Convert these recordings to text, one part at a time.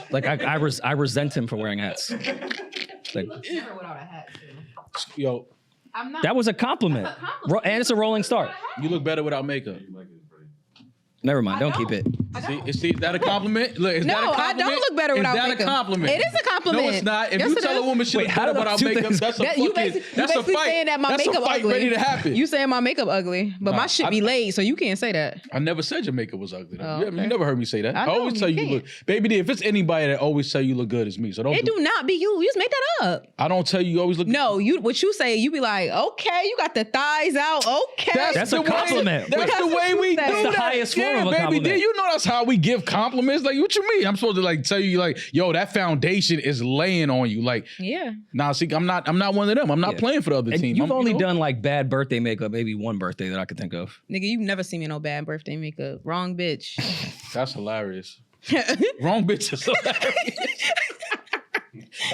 fuck? Like I resent him for wearing hats. Like, Never without a hat, too. Yo, I'm not. that was a compliment. That's a compliment. And it's a rolling start. you look better without makeup. Never mind. Don't keep it. See, is that a compliment? Look, is that a No, I compliment? don't look better without makeup. Is that a compliment? It is a compliment. No, it's not. If Yes, you it tell is. a woman she Wait, looks how better do without two makeup, things- that's a You fucking, basically saying that my that's makeup a fight ugly. ready to happen. You saying my makeup ugly, but my shit be laid, so you can't say that. I never said your makeup was ugly. Oh, You okay. never heard me say that. I I know, always tell you you look, baby D, if it's anybody that always tell you look good, it's me. So don't. It do not be you. You just make that up. I don't tell you always look. No, what you say, you be like, okay, you got the thighs out, okay. That's a the way- compliment. That's That's the way what we you do said. that. That's the highest form yeah, of a baby compliment. D, you know that's how we give compliments. Like, what you mean? I'm supposed to like tell you like, yo, that foundation is laying on you. Like, Yeah. nah, see, I'm not one of them. I'm not Yeah. playing for the other And team. you've I'm, only you know? done like bad birthday makeup, maybe one birthday that I could think of. Nigga, you never see me no bad birthday makeup. Wrong bitch. That's hilarious. Wrong bitch is hilarious.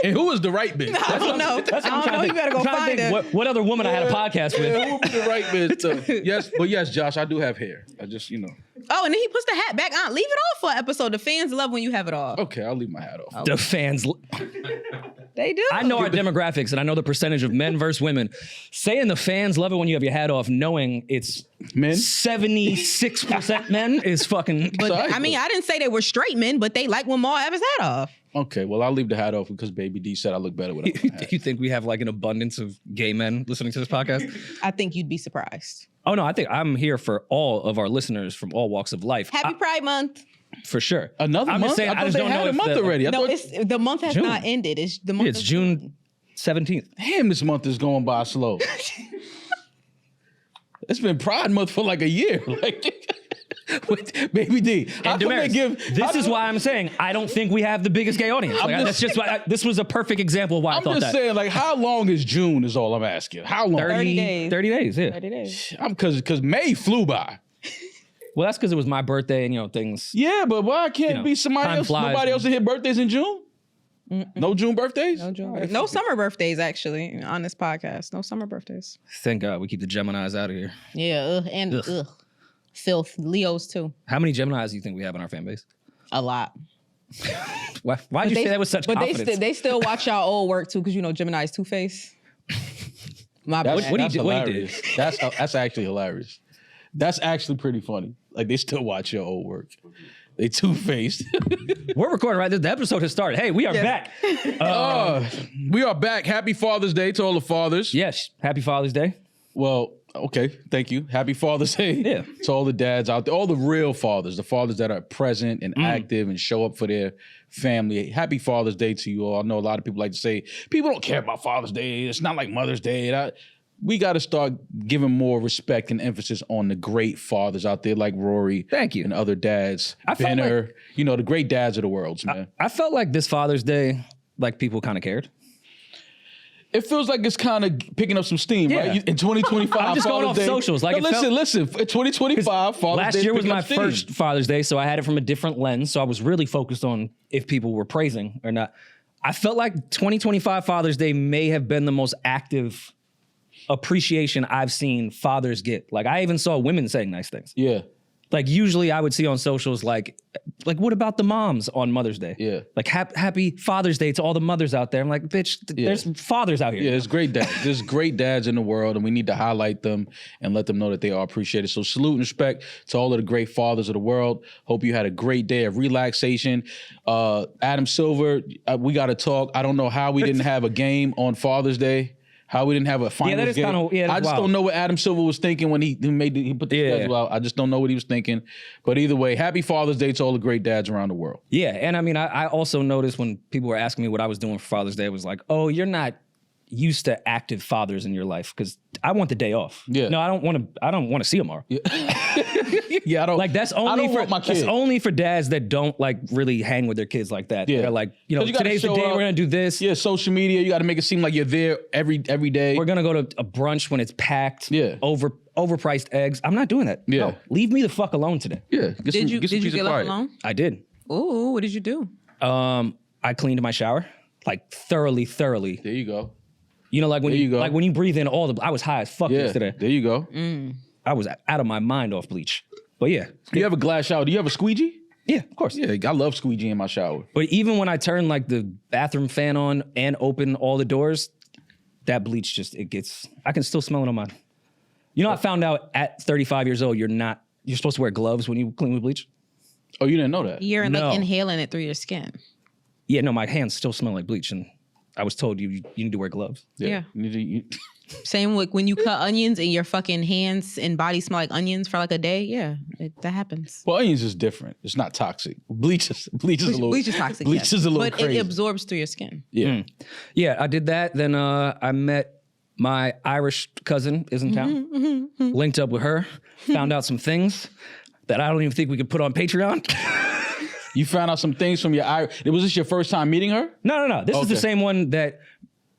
And who is the right bitch? I don't know. That's what I'm I don't trying know. to You think. better go I'm trying to find think her. what other woman I had a podcast with. Yeah, who would be the right bitch? Yes, but yes, Josh, I do have hair. I just, you know. Oh, and then he puts the hat back on. Leave it off for an episode. The fans love when you have it off. Okay, I'll leave my hat off. The fans. They do. I know our demographics and I know the percentage of men versus women. Saying the fans love it when you have your hat off, knowing it's Men? 76% men is fucking. But Sorry. I mean, I didn't say they were straight men, but they like when Maul have his hat off. Okay, well, I'll leave the hat off because Baby D said I look better without my hat. You think we have like an abundance of gay men listening to this podcast? I think you'd be surprised. Oh no, I think I'm here for all of our listeners from all walks of life. Happy Pride Month. For sure. Another I'm month? just saying, I I thought just they don't had know a if month the- already. I No, thought, the month has June. not ended. It's the month. It's of June 17th. damn, this month is going by slow. It's been Pride Month for like a year. Like, with Baby D. How And come they Demaris, give? this is why I'm saying I don't think we have the biggest gay audience. Like, that's just why this was a perfect example of why I I'm thought just that. saying, like, how long is June? Is all I'm asking. How long? 30 days. 30 days, yeah. 30 days. I'm because May flew by. Well, that's because it was my birthday and things. Yeah, but why can't You know, be somebody time else? flies. Nobody else that hit birthdays in June. No June birthdays. No June All right, birthdays. No summer birthdays, actually, on this podcast. No summer birthdays. Thank God we keep the Geminis out of here. Yeah, and Ugh. filth. Leos, too. How many Geminis do you think we have in our fan base? A lot. Why'd you say that with such but confidence? they still watch y'all old work, too, because, you know, Gemini's Two-Face. My bad. That's, What do you that's do- what do you hilarious. That's actually hilarious. That's actually pretty funny. Like they still watch your old work. They two-faced. We're recording, right? The episode has started. Hey, we are back. We are back. Happy Father's Day to all the fathers. Yes, happy Father's Day. Well, okay, thank you. Happy Father's Day Yeah. to all the dads out there, all the real fathers, the fathers that are present and active and show up for their family. Happy Father's Day to you all. I know a lot of people like to say, people don't care about Father's Day. It's not like Mother's Day. We got to start giving more respect and emphasis on the great fathers out there like Rory. Thank you. And other dads. I felt Banter, you know, the great dads of the world, man. I felt like this Father's Day, like people kind of cared. It feels like it's kind of picking up some steam, Yeah. right? In 2025, I'm just going Father's off Day. socials. Like, no, it felt- listen. In 2025, Father's Last Day year was picking my up steam. first Father's Day, so I had it from a different lens. So I was really focused on if people were praising or not. I felt like 2025 Father's Day may have been the most active appreciation I've seen fathers get. Like I even saw women saying nice things. Yeah. Like usually I would see on socials like what about the moms on Mother's Day? Yeah. Like happy Father's Day to all the mothers out there. I'm like, bitch, there's fathers out here. Yeah, there's great dads. There's great dads in the world, and we need to highlight them and let them know that they are appreciated. So salute and respect to all of the great fathers of the world. Hope you had a great day of relaxation. Adam Silver, we got to talk. I don't know how we didn't have a game on Father's Day. How we didn't have a finals that is game. kinda- yeah, that's I just wild. don't know what Adam Silver was thinking when he put the schedule out. I just don't know what he was thinking. But either way, happy Father's Day to all the great dads around the world. Yeah, and I mean, I also noticed when people were asking me what I was doing for Father's Day, it was like, oh, you're not used to active fathers in your life because I want the day off. Yeah. No, I don't want to see Amar. Yeah, I don't. Like that's I only don't for want my that's kid. only for dads that don't like really hang with their kids like that. Yeah. They're like, you know, 'Cause you gotta today's the show day up. we're gonna do this. Yeah, social media. You got to make it seem like you're there every day. We're gonna go to a brunch when it's packed. Yeah. Overpriced eggs. I'm not doing that. Yeah. No, leave me the fuck alone today. Yeah. Did you get left alone? I did. Ooh, what did you do? I cleaned my shower like thoroughly. There you go. You know, like when There you go. like when you breathe in all the. I was high as fuck Yeah. yesterday. There you go. I was out of my mind off bleach. But yeah, Do you have a glass shower? Do you have a squeegee? Yeah, of course. Yeah, I love squeegee in my shower. But even when I turn like the bathroom fan on and open all the doors, that bleach I can still smell it on mine. You know, I found out at 35 years old, you're supposed to wear gloves when you clean with bleach. Oh, you didn't know that? You're No. like inhaling it through your skin. Yeah, no, my hands still smell like bleach, and I was told you need to wear gloves. Yeah. You Same with when you cut onions and your fucking hands and body smell like onions for like a day. Yeah, that happens. well, onions is different. It's not toxic. Bleach is a little. Bleach is toxic. Bleach yes. is a little but crazy. it absorbs through your skin. Yeah. Yeah, I did that. Then I met my Irish cousin is in town. Linked up with her. Found out some things that I don't even think we could put on Patreon. You found out some things from your Irish. Was this your first time meeting her? No. This is the Okay. same one that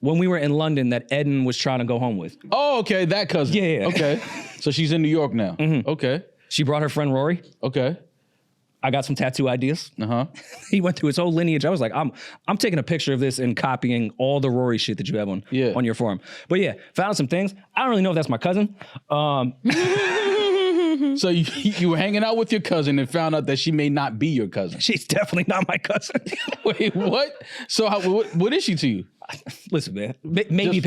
when we were in London that Eden was trying to go home with. Oh, okay, that cousin. Yeah. Okay, so she's in New York now. Okay. She brought her friend Rory. Okay. I got some tattoo ideas. Uh-huh. He went through his whole lineage. I was like, I'm taking a picture of this and copying all the Rory shit that you have on your forum. But yeah, found out some things. I don't really know if that's my cousin. So you were hanging out with your cousin and found out that she may not be your cousin. She's definitely not my cousin. Wait, what? So what is she to you? Listen, man. Maybe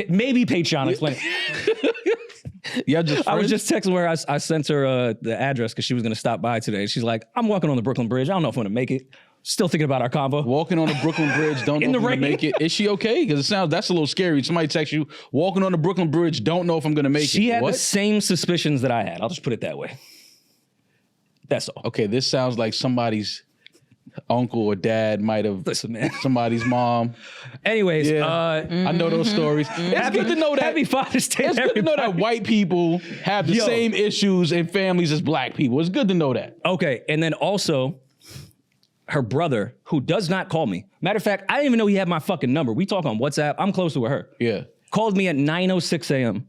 Patreon explain it. Yeah, just I was friends? just texting where I sent her the address because she was going to stop by today. She's like, I'm walking on the Brooklyn Bridge. I don't know if I'm going to make it. Still thinking about our combo. Walking on the Brooklyn Bridge, don't know In if the I'm gonna rain. make it. Is she okay? Because that's a little scary. Somebody text you, walking on the Brooklyn Bridge, don't know if I'm gonna make it. She had What? the same suspicions that I had. I'll just put it that way. That's all. Okay, this sounds like somebody's uncle or dad might have Listen, man. somebody's mom. Anyways, Yeah, I know those stories. It's good to know that. Happy Father's Day. It's good to know that white people have the Yo. same issues and families as black people. It's good to know that. Okay, and then also, her brother, who does not call me. Matter of fact, I didn't even know he had my fucking number. We talk on WhatsApp. I'm close to her. Yeah, Called me at 9:06 a.m.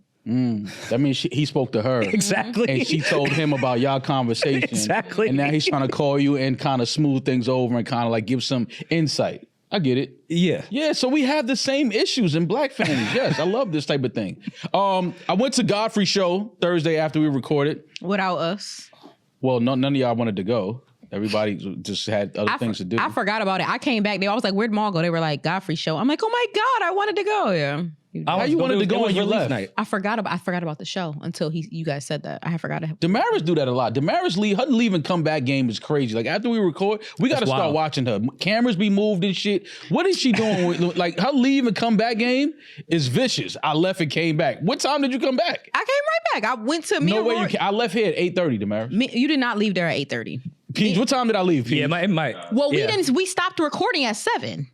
that means he spoke to her. Exactly. And she told him about y'all conversation. Exactly. And now he's trying to call you and kind of smooth things over and kind of like give some insight. I get it. Yeah. Yeah, so we have the same issues in black families. Yes, I love this type of thing. I went to Godfrey's show Thursday after we recorded. Without us. Well, none of y'all wanted to go. Everybody just had other things to do. I forgot about it. I came back. I was like, where'd Maul go? They were like, Godfrey show. I'm like, oh my God, I wanted to go. Yeah. How you wanted to go and you release left? night? I forgot about the show until you guys said that. I forgot it. Demaris do that a lot. Demaris her leave and come back game is crazy. Like after we record, we got to start wild. watching her. Cameras be moved and shit. What is she doing? Like her leave and come back game is vicious. I left and came back. What time did you come back? I came right back. I went to me No and way Rory. you can. I left here at 8:30, Demaris. You did not leave there at 8:30. Peeje, what time did I leave, Peeje? Yeah, it might. Well, yeah. we stopped recording at 7.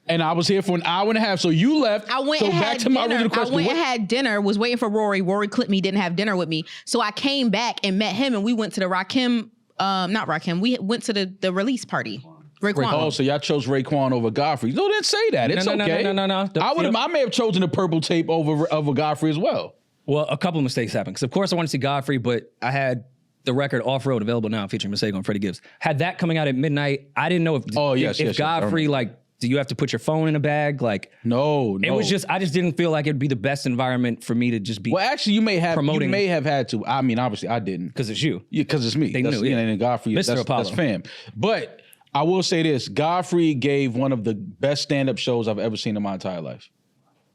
And I was here for an hour and a half. So you left. I went so and back had to my dinner. original I question. went and had dinner, was waiting for Rory. Rory clipped me, didn't have dinner with me. So I came back and met him and we went to the not Rakim. We went to the release party. Rayquon. Oh, so y'all chose Rayquon over Godfrey. No, didn't say that. It's No. okay. No. I may have chosen the purple tape over Godfrey as well. Well, a couple of mistakes happened. Because of course I wanted to see Godfrey, but I had the record Off-Road available now featuring Masego and Freddie Gibbs. Had that coming out at midnight. I didn't know if Godfrey, like, do you have to put your phone in a bag? Like, No. it was I just didn't feel like it'd be the best environment for me to just be. Well, actually, you may have promoting- had to. I mean, obviously, I didn't. Because it's you. Yeah, because it's me. They That's, knew, yeah. And Godfrey, Mr. that's Apollo. fam. But I will say this: Godfrey gave one of the best stand-up shows I've ever seen in my entire life.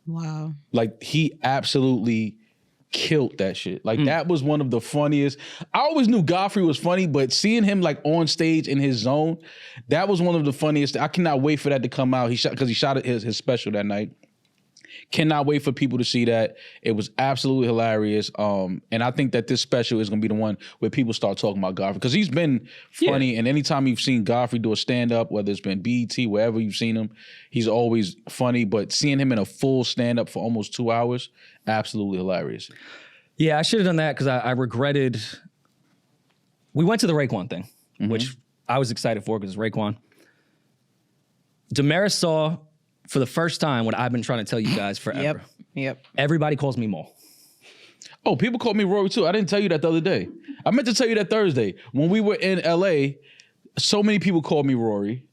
Wow. Like he absolutely killed that shit. Like that was one of the funniest. I always knew Godfrey was funny, but seeing him like on stage in his zone, that was one of the funniest. I cannot wait for that to come out. He shot his special that night. Cannot wait for people to see that. It was absolutely hilarious. And I think that this special is gonna be the one where people start talking about Godfrey because he's been funny. And anytime you've seen Godfrey do a stand-up, whether it's been BET, wherever you've seen him, he's always funny. But seeing him in a full stand-up for almost 2 hours, absolutely hilarious. Yeah, I should have done that because I regretted. We went to the Rayquon thing, which I was excited for because it's Rayquon. Demaris saw for the first time what I've been trying to tell you guys forever. Yep. Everybody calls me Maul. Oh, people called me Rory too. I didn't tell you that the other day. I meant to tell you that Thursday. When we were in LA, so many people called me Rory.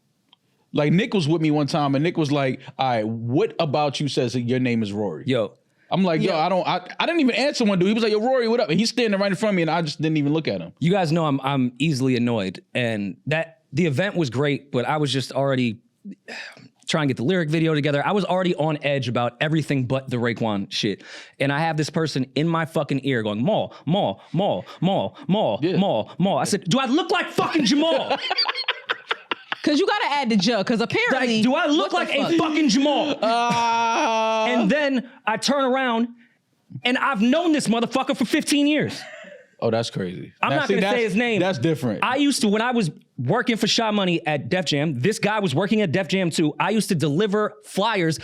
Like Nick was with me one time and Nick was like, all right, what about you says that your name is Rory? Yo, I'm like, I didn't even answer one dude. He was like, yo, Rory, what up? And he's standing right in front of me and I just didn't even look at him. you guys know I'm easily annoyed, and that the event was great, but I was just already trying to get the lyric video together. I was already on edge about everything but the Rayquon shit. And I have this person in my fucking ear going, Maul, Maul, Maul, Maul, Maul, Maul, Maul. I said, do I look like fucking Jamal? Because you got to add the J, because apparently... Like, do I look like a fucking Jamal? And then I turn around, and I've known this motherfucker for 15 years. Oh, that's crazy. I'm not going to say his name. That's different. I used to, when I was working for Shot Money at Def Jam, this guy was working at Def Jam too. I used to deliver flyers,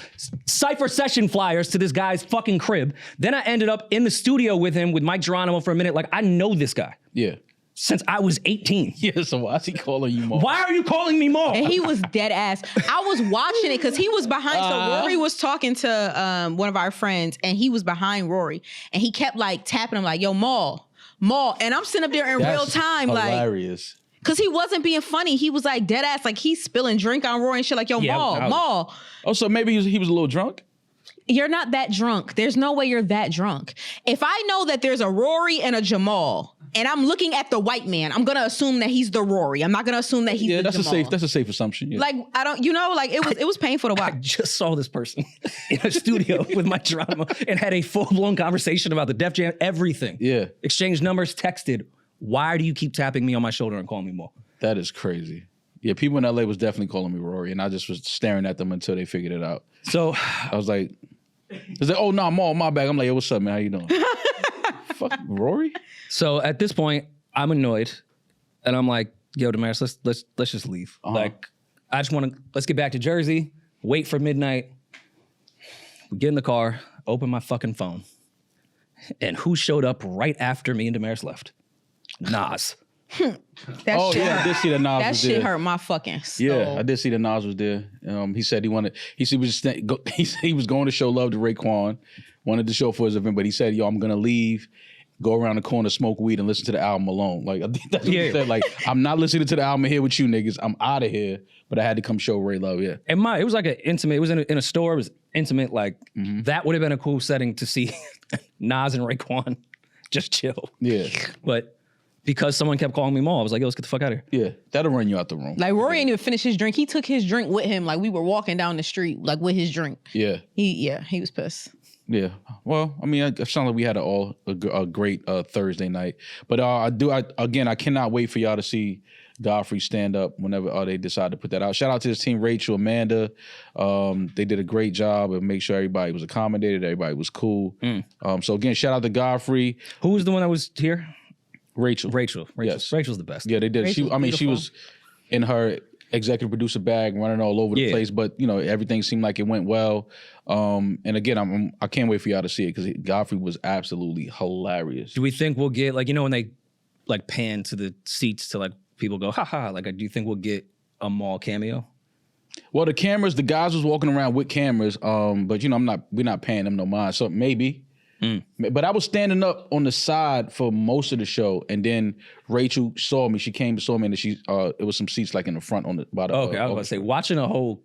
cypher session flyers to this guy's fucking crib. Then I ended up in the studio with him, with Mike Geronimo for a minute. Like, I know this guy. Yeah. Since I was 18. Yeah, so why is he calling you Maul? Why are you calling me Maul? And he was dead ass. I was watching it because he was behind. So Rory was talking to one of our friends, and he was behind Rory. And he kept like tapping him like, yo, Maul. Maul. And I'm sitting up there in real time, hilarious. like, because he wasn't being funny. He was like dead ass, like he's spilling drink on Rory and shit, like, yo, Maul, Maul. Oh, so maybe he was a little drunk? You're not that drunk. There's no way you're that drunk. If I know that there's a Rory and a Jamal, and I'm looking at the white man, I'm gonna assume that he's the Rory. I'm not gonna assume that he's the Jamal. That's a safe assumption. Yeah. Like, I don't, like it was painful to watch. I just saw this person in a studio with Mike Geronimo and had a full-blown conversation about the Def Jam, everything. Yeah. Exchanged numbers, texted. Why do you keep tapping me on my shoulder and calling me Maul? That is crazy. Yeah, people in LA was definitely calling me Rory, and I just was staring at them until they figured it out. So I was like, oh no, Maul, my bag. I'm like, yo, what's up, man? How you doing? Fuck Rory? So at this point, I'm annoyed, and I'm like, yo, Demaris, let's just leave. Like, I just want to, let's get back to Jersey, wait for midnight, we get in the car, open my fucking phone, and who showed up right after me and Demaris left? Nas. I did see that Nas that was shit there. hurt my fucking soul. Yeah, I did see that Nas was there. He said he was going to show love to Rayquon, wanted to show for his event, but he said, yo, I'm gonna leave, go around the corner, smoke weed, and listen to the album alone. Like, I think that's what he said. Like, I'm not listening to the album here with you niggas. I'm out of here. But I had to come show Ray love, yeah. And it was like an intimate, it was in a store, it was intimate, like, that would have been a cool setting to see Nas and Rayquon just chill. Yeah. But because someone kept calling me Maul, I was like, yo, let's get the fuck out of here. Yeah, that'll run you out the room. Like, Rory ain't even finished his drink. He took his drink with him. Like, we were walking down the street, like, with his drink. Yeah. He was pissed. Yeah. Well, I mean, it sounds like we had a great Thursday night. But I cannot wait for y'all to see Godfrey stand up whenever they decide to put that out. Shout out to his team, Rachel, Amanda. They did a great job of make sure everybody was accommodated, everybody was cool. So again, shout out to Godfrey. Who was the one that was here? Rachel. Yes. Rachel's the best. Yeah, they did. Rachel's She was in her executive producer bag, running all over the place, but everything seemed like it went well. And again, I can't wait for y'all to see it because Godfrey was absolutely hilarious. Do we think we'll get, like, when they like pan to the seats to like people go, ha ha, like, do you think we'll get a Maul cameo? Well, the guys was walking around with cameras, but we're not paying them no mind. So maybe. But I was standing up on the side for most of the show, and then Rachel saw me. She came and saw me, and it was some seats like in the front on the bottom. Okay, I was gonna say, watching a whole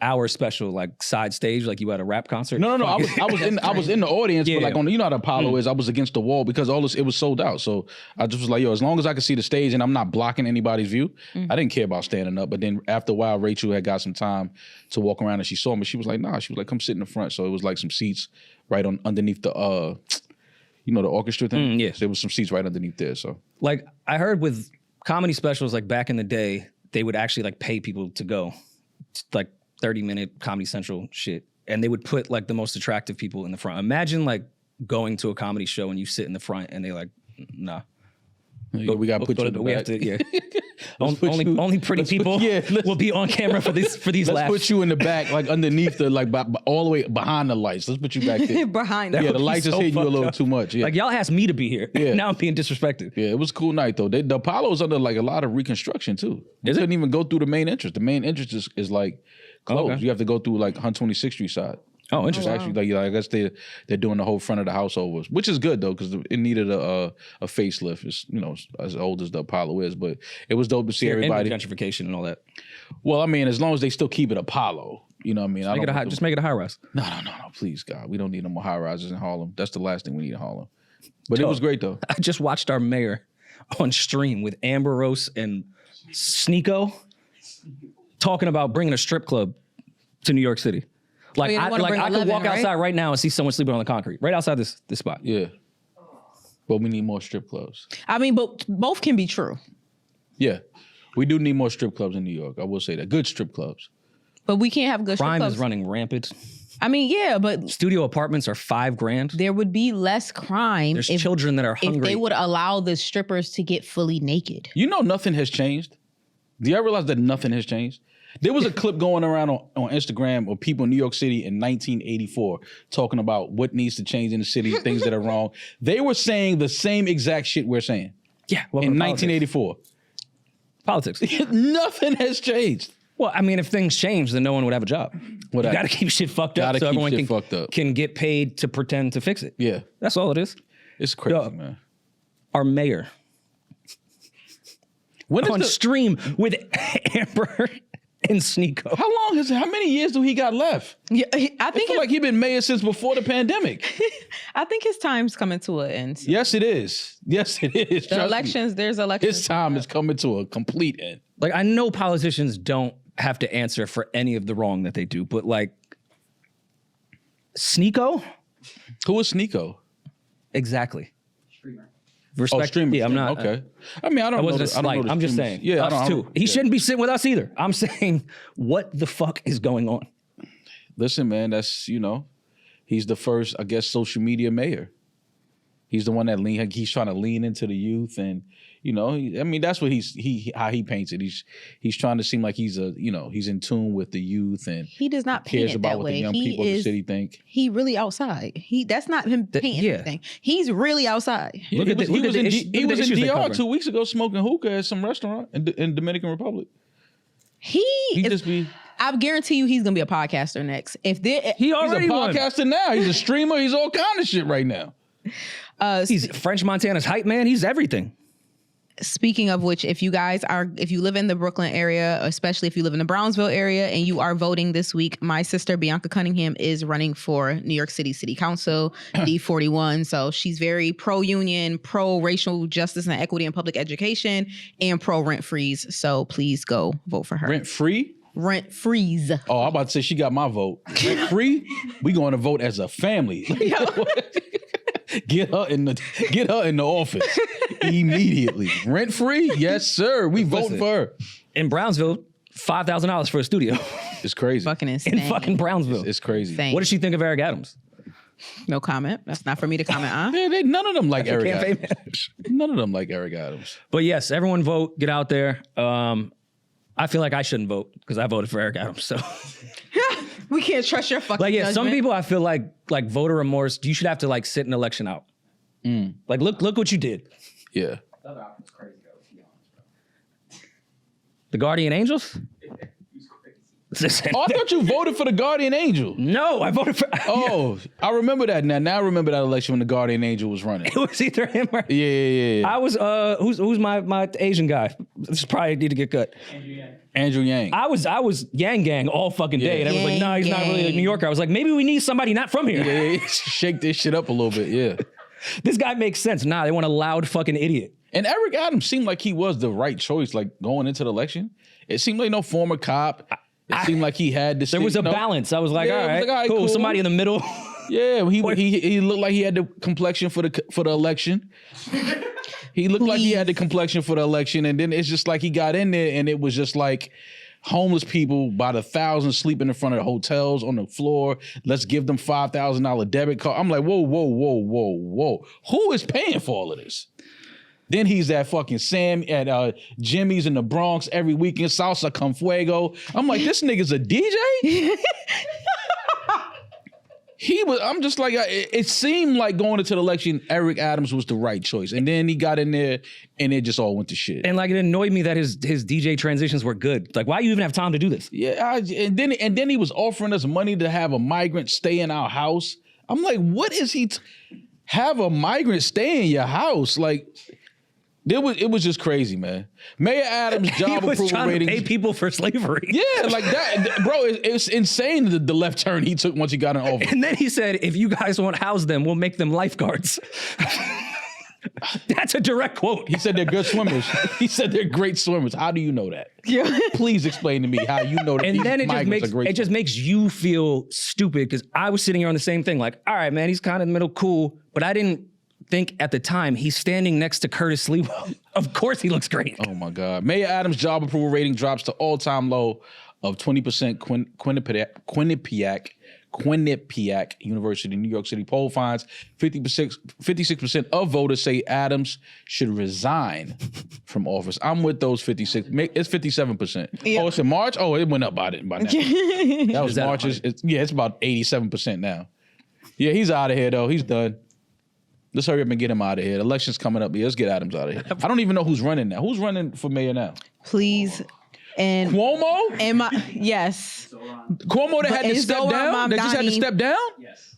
hour special like side stage, like you at a rap concert. No. I was in the audience, but like on how the Apollo is, I was against the wall because it was sold out. So I just was like, yo, as long as I can see the stage and I'm not blocking anybody's view, I didn't care about standing up. But then after a while, Rachel had got some time to walk around, and she saw me. She was like, nah. She was like, come sit in the front. So it was like some seats right on underneath the the orchestra thing. Yes, so there was some seats right underneath there. So like I heard with comedy specials, like back in the day, they would actually like pay people to go, like 30-minute Comedy Central shit, and they would put like the most attractive people in the front. Imagine like going to a comedy show and you sit in the front and they like, nah. Yeah, we got to put you in the back. Have to, only pretty people will be on camera for these laughs. Let's put you in the back, like underneath the, like all the way behind the lights. Let's put you back there. Behind the lights just hitting you a little too much. Yeah. Like, y'all asked me to be here. Yeah. Now I'm being disrespected. Yeah, it was a cool night though. The Apollo's under like a lot of reconstruction too. They couldn't even go through the main entrance. The main entrance is like closed. Okay. You have to go through like 126th Street side. Oh, interesting. Actually, like I guess they're doing the whole front of the house over, which is good though because it needed a facelift. It's as old as the Apollo is, but it was dope to see everybody. Gentrification and all that. Well, I mean, as long as they still keep it Apollo, you know what I mean. Just make it a high rise. No, please God, we don't need no more high rises in Harlem. That's the last thing we need in Harlem. But it was great though. I just watched our mayor on stream with Amber Rose and Sneeko, talking about bringing a strip club to New York City. Like, you don't wanna bring I could 11, walk outside right now and see someone sleeping on the concrete right outside this spot. Yeah. But we need more strip clubs. I mean, but both can be true. Yeah. We do need more strip clubs in New York. I will say that. Good strip clubs. But we can't have good strip Crime clubs. is running rampant. I mean, yeah, but Studio apartments are $5,000. there would be less crime There's if children that are hungry. if they would allow the strippers to get fully naked. You know nothing has changed? Do you ever realize that nothing has changed? There was a clip going around on Instagram of people in New York City in 1984 talking about what needs to change in the city, things that are wrong. They were saying the same exact shit we're saying. Yeah, in 1984. Politics. Nothing has changed. Well, I mean, if things change, then no one would have a job. You got to keep shit fucked up so everyone can get paid to pretend to fix it. Yeah. That's all it is. It's crazy, man. Our mayor on stream with Amber and Sneeko. How many years do he got left? Yeah, I feel like he's been mayor since before the pandemic. I think his time's coming to an end. Yes, it is. Yes, it is. There's elections. His time is coming to a complete end. Like, I know politicians don't have to answer for any of the wrong that they do, but like, Sneeko? Who is Sneeko? Exactly. Streamer. Respect. Streamer. Yeah, I'm not. Okay. I mean, I don't know. Wasn't a slight. I'm just saying. Yeah, us too. He shouldn't be sitting with us either. I'm saying, what the fuck is going on? Listen, man, that's, he's the first, I guess, social media mayor. He's the one that he's trying to lean into the youth, and I mean, that's what how he paints it. He's trying to seem like he's he's in tune with the youth, and he does not paint cares it about that what way. the young people of the city think. He really outside. That's not him painting anything. He's really outside. Yeah, he was in DR 2 weeks ago smoking hookah at some restaurant in Dominican Republic. I guarantee you he's gonna be a podcaster next. He's a podcaster now. He's a streamer. He's all kind of shit right now. He's French Montana's hype man. He's everything. Speaking of which, if you live in the Brooklyn area, especially if you live in the Brownsville area and you are voting this week, my sister Bianca Cunningham is running for New York City City Council, D41. So she's very pro-union, pro-racial justice and equity in public education, and pro-rent freeze. So please go vote for her. Rent free? Rent freeze. Oh, I'm about to say she got my vote. Rent free? We going to vote as a family. Get her in the office immediately. Rent free? Yes, sir. We voting for her. In Brownsville, $5,000 for a studio. It's crazy. Fucking insane. In fucking Brownsville. It's crazy. Insane. What does she think of Eric Adams? No comment. That's not for me to comment on. Yeah, none of them like Eric Adams. None of them like Eric Adams. But yes, everyone vote. Get out there. I feel like I shouldn't vote because I voted for Eric Adams. So we can't trust your fucking judgment. Some people I feel like voter remorse. You should have to like sit an election out. Like look what you did. Yeah. The other option's crazy though, to be honest, bro. The Guardian Angels? He's crazy. Listen, Oh, I thought you voted for the Guardian Angel. no, I voted for. Oh, I remember that now. Now I remember that election when the Guardian Angel was running. It was either him or Yeah. I was. Who's my Asian guy? This probably need to get cut. Andrew Yang. I was Yang Gang all fucking day, and I was like, no, he's not really a New Yorker. I was like, maybe we need somebody not from here. Yeah, shake this shit up a little bit. Yeah. This guy makes sense. Nah, they want a loud fucking idiot. And Eric Adams seemed like he was the right choice, like going into the election. It seemed like no former cop. It seemed like he had this. There was a balance. I was like, all right, cool. Somebody in the middle. Yeah, he looked like he had the complexion for the election. He looked like he had the complexion for the election, and then it's just like he got in there, and it was just like homeless people by the thousands sleeping in front of the hotels on the floor. Let's give them $5,000 debit card. I'm like, whoa. Who is paying for all of this? Then he's at fucking Sam at Jimmy's in the Bronx every weekend, Salsa Con Fuego. I'm like, this nigga's a DJ? I'm just like, it seemed like going into the election, Eric Adams was the right choice. And then he got in there and it just all went to shit. And like, it annoyed me that his DJ transitions were good. Like, why you even have time to do this? Yeah, and then he was offering us money to have a migrant stay in our house. I'm like, what is he? Have a migrant stay in your house? Like, it was just crazy, man. Mayor Adams' job approval ratings. To pay people for slavery. Yeah, like that, bro. It's insane the left turn he took once he got in office. And then he said, if you guys won't house them, we'll make them lifeguards. That's a direct quote. He said they're good swimmers. He said they're great swimmers. How do you know that? Please explain to me how you know that. And these then migrants are great just makes you feel stupid because I was sitting here on the same thing. Like, all right, man, he's kind of middle cool, but I didn't think at the time he's standing next to Curtis Lewa. Of course, he looks great. Oh my God. Mayor Adams' job approval rating drops to all-time low of 20%. Quinnipiac University, New York City poll finds 56% of voters say Adams should resign from office. I'm with those 56. It's 57%. Yeah. Oh, it's in March? Oh, it went up by now. That was March. It's about 87% now. Yeah, he's out of here, though. He's done. Let's hurry up and get him out of here. The election's coming up. Yeah, let's get Adams out of here. I don't even know who's running now. Who's running for mayor now? Please. And Cuomo? and yes. Cuomo that had to step down? That just had to step down?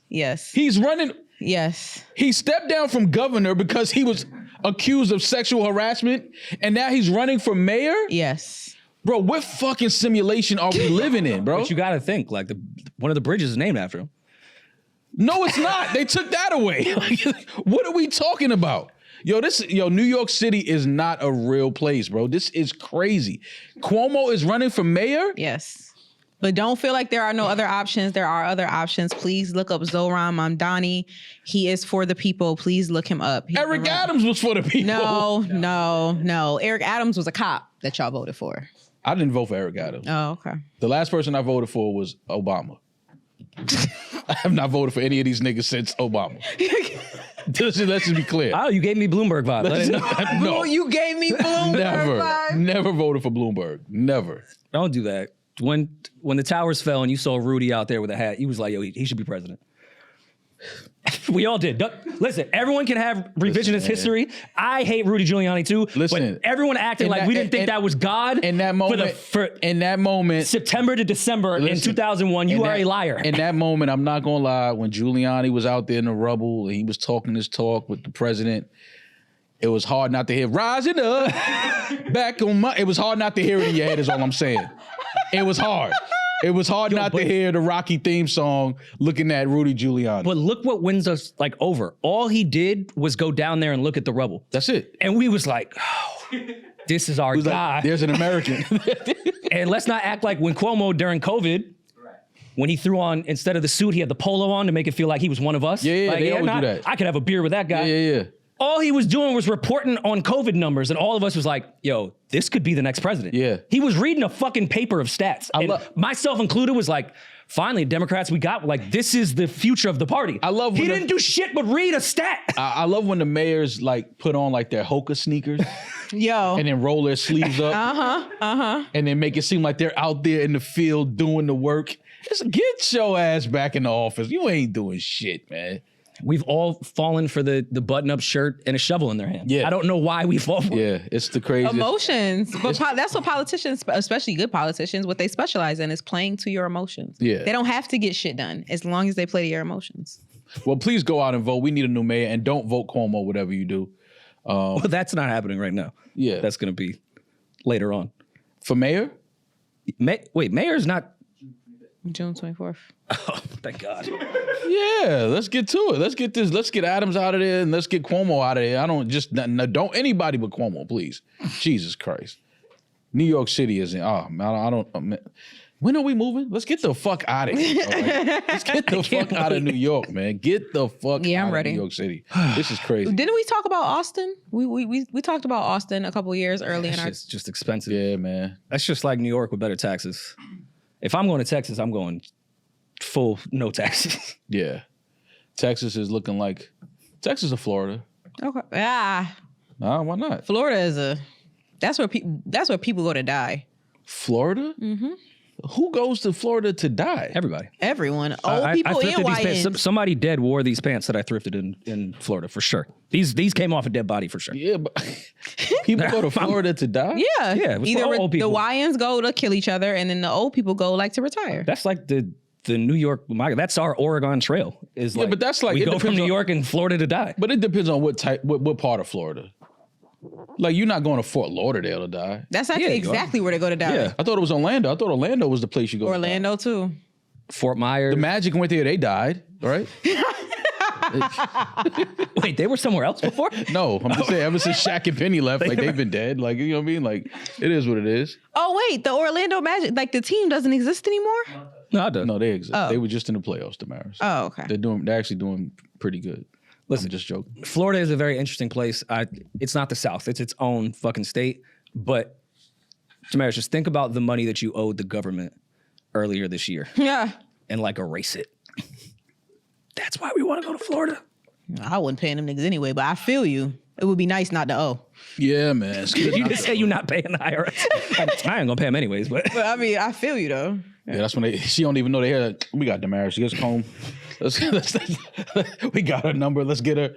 Yes. He's running. Yes. He stepped down from governor because he was accused of sexual harassment, and now he's running for mayor? Yes. Bro, what fucking simulation are we living in, bro? But you got to think, like, one of the bridges is named after him. No, it's not. They took that away. What are we talking about? New York City is not a real place, bro. This is crazy. Cuomo is running for mayor? Yes. But don't feel like there are no other options. There are other options. Please look up Zohran Mamdani. He is for the people. Please look him up. Eric Adams was for the people. No. Eric Adams was a cop that y'all voted for. I didn't vote for Eric Adams. Oh, okay. The last person I voted for was Obama. I have not voted for any of these niggas since Obama. Let's just be clear. Oh, you gave me Bloomberg vibes. No, You gave me Bloomberg. Never voted for Bloomberg. Never. Don't do that. When the towers fell and you saw Rudy out there with a hat, you was like, yo, he should be president. We all did. Listen, everyone can have revisionist history. I hate Rudy Giuliani too. Listen, but everyone acting like we didn't think that was God. In that moment, September to December in 2001, you are a liar. In that moment, I'm not gonna lie. When Giuliani was out there in the rubble and he was talking his talk with the president, it was hard not to hear "Rising Up." Back on my. It was hard not to hear it in your head. Is all I'm saying. It was hard. It was hard not to hear the Rocky theme song looking at Rudy Giuliani. But look what wins us over. All he did was go down there and look at the rubble. That's it. And we was like, oh, this is our guy. Like, there's an American. And let's not act like when Cuomo during COVID, when he threw on, instead of the suit, he had the polo on to make it feel like he was one of us. Yeah, they always do that. I could have a beer with that guy. Yeah. All he was doing was reporting on COVID numbers, and all of us was like, yo, this could be the next president. Yeah. He was reading a fucking paper of stats. Myself included was like, finally, Democrats, we got, like, this is the future of the party. He didn't do shit but read a stat. I love when the mayors, like, put on, like, their Hoka sneakers. Yo. And then roll their sleeves up. And then make it seem like they're out there in the field doing the work. Just get your ass back in the office. You ain't doing shit, man. We've all fallen for the button-up shirt and a shovel in their hand. Yeah. I don't know why we fall for it. Yeah, it's the craziest. Emotions. But that's what politicians, especially good politicians, what they specialize in is playing to your emotions. Yeah. They don't have to get shit done as long as they play to your emotions. Well, please go out and vote. We need a new mayor, and don't vote Cuomo, whatever you do. Well, that's not happening right now. Yeah. That's going to be later on. For mayor? Mayor's not... June 24th. Oh, thank God. Yeah, let's get to it. Let's get Adams out of there and let's get Cuomo out of there. Don't anybody but Cuomo, please. Jesus Christ. New York City isn't, when are we moving? Let's get the fuck out of here. Right? Let's get the fuck out of New York, man. Get the fuck out of New York City. This is crazy. Didn't we talk about Austin? We talked about Austin a couple years early in our... It's just expensive. Yeah, man. That's just like New York with better taxes. If I'm going to Texas, I'm going full no taxes. Yeah. Texas is looking like Texas or Florida. Okay. Nah, why not? Florida that's where people go to die. Florida? Mm-hmm. Who goes to Florida to die? Everybody. Everyone. Old people I thrifted and these pants. Somebody dead wore these pants that I thrifted in Florida for sure. These came off a dead body for sure. Yeah, but people go to Florida to die? Yeah. Yeah, it was for Either old people. The YNs go to kill each other and then the old people go like to retire. That's like the New York, that's our Oregon Trail. But that's like, we it go from depends New on- York and Florida to die. But it depends on what part of Florida. Like, you're not going to Fort Lauderdale to die. That's actually exactly where they go to die. Yeah. I thought it was Orlando. I thought Orlando was the place you go Orlando too. Fort Myers. The Magic went there, they died, right? Wait, they were somewhere else before? No, I'm just saying, ever since Shaq and Penny left, like they've been dead. Like, you know what I mean? Like, it is what it is. Oh wait, the Orlando Magic, like the team doesn't exist anymore. No, I don't. No, they exist. Oh. They were just in the playoffs, Demaris. Oh, okay. They're actually doing pretty good. Listen, I'm just joking. Florida is a very interesting place. It's not the South. It's its own fucking state. But, Demaris, just think about the money that you owed the government earlier this year Yeah. and like erase it. That's why we want to go to Florida. I wasn't paying them niggas anyway, but I feel you. It would be nice not to owe. Yeah, man. It's good You not just to- say you're not paying the IRS. I ain't gonna pay them anyways, but But I mean, I feel you though. Yeah, that's when she don't even know they had. We got Demaris. She gets home. We got her number. Let's get her.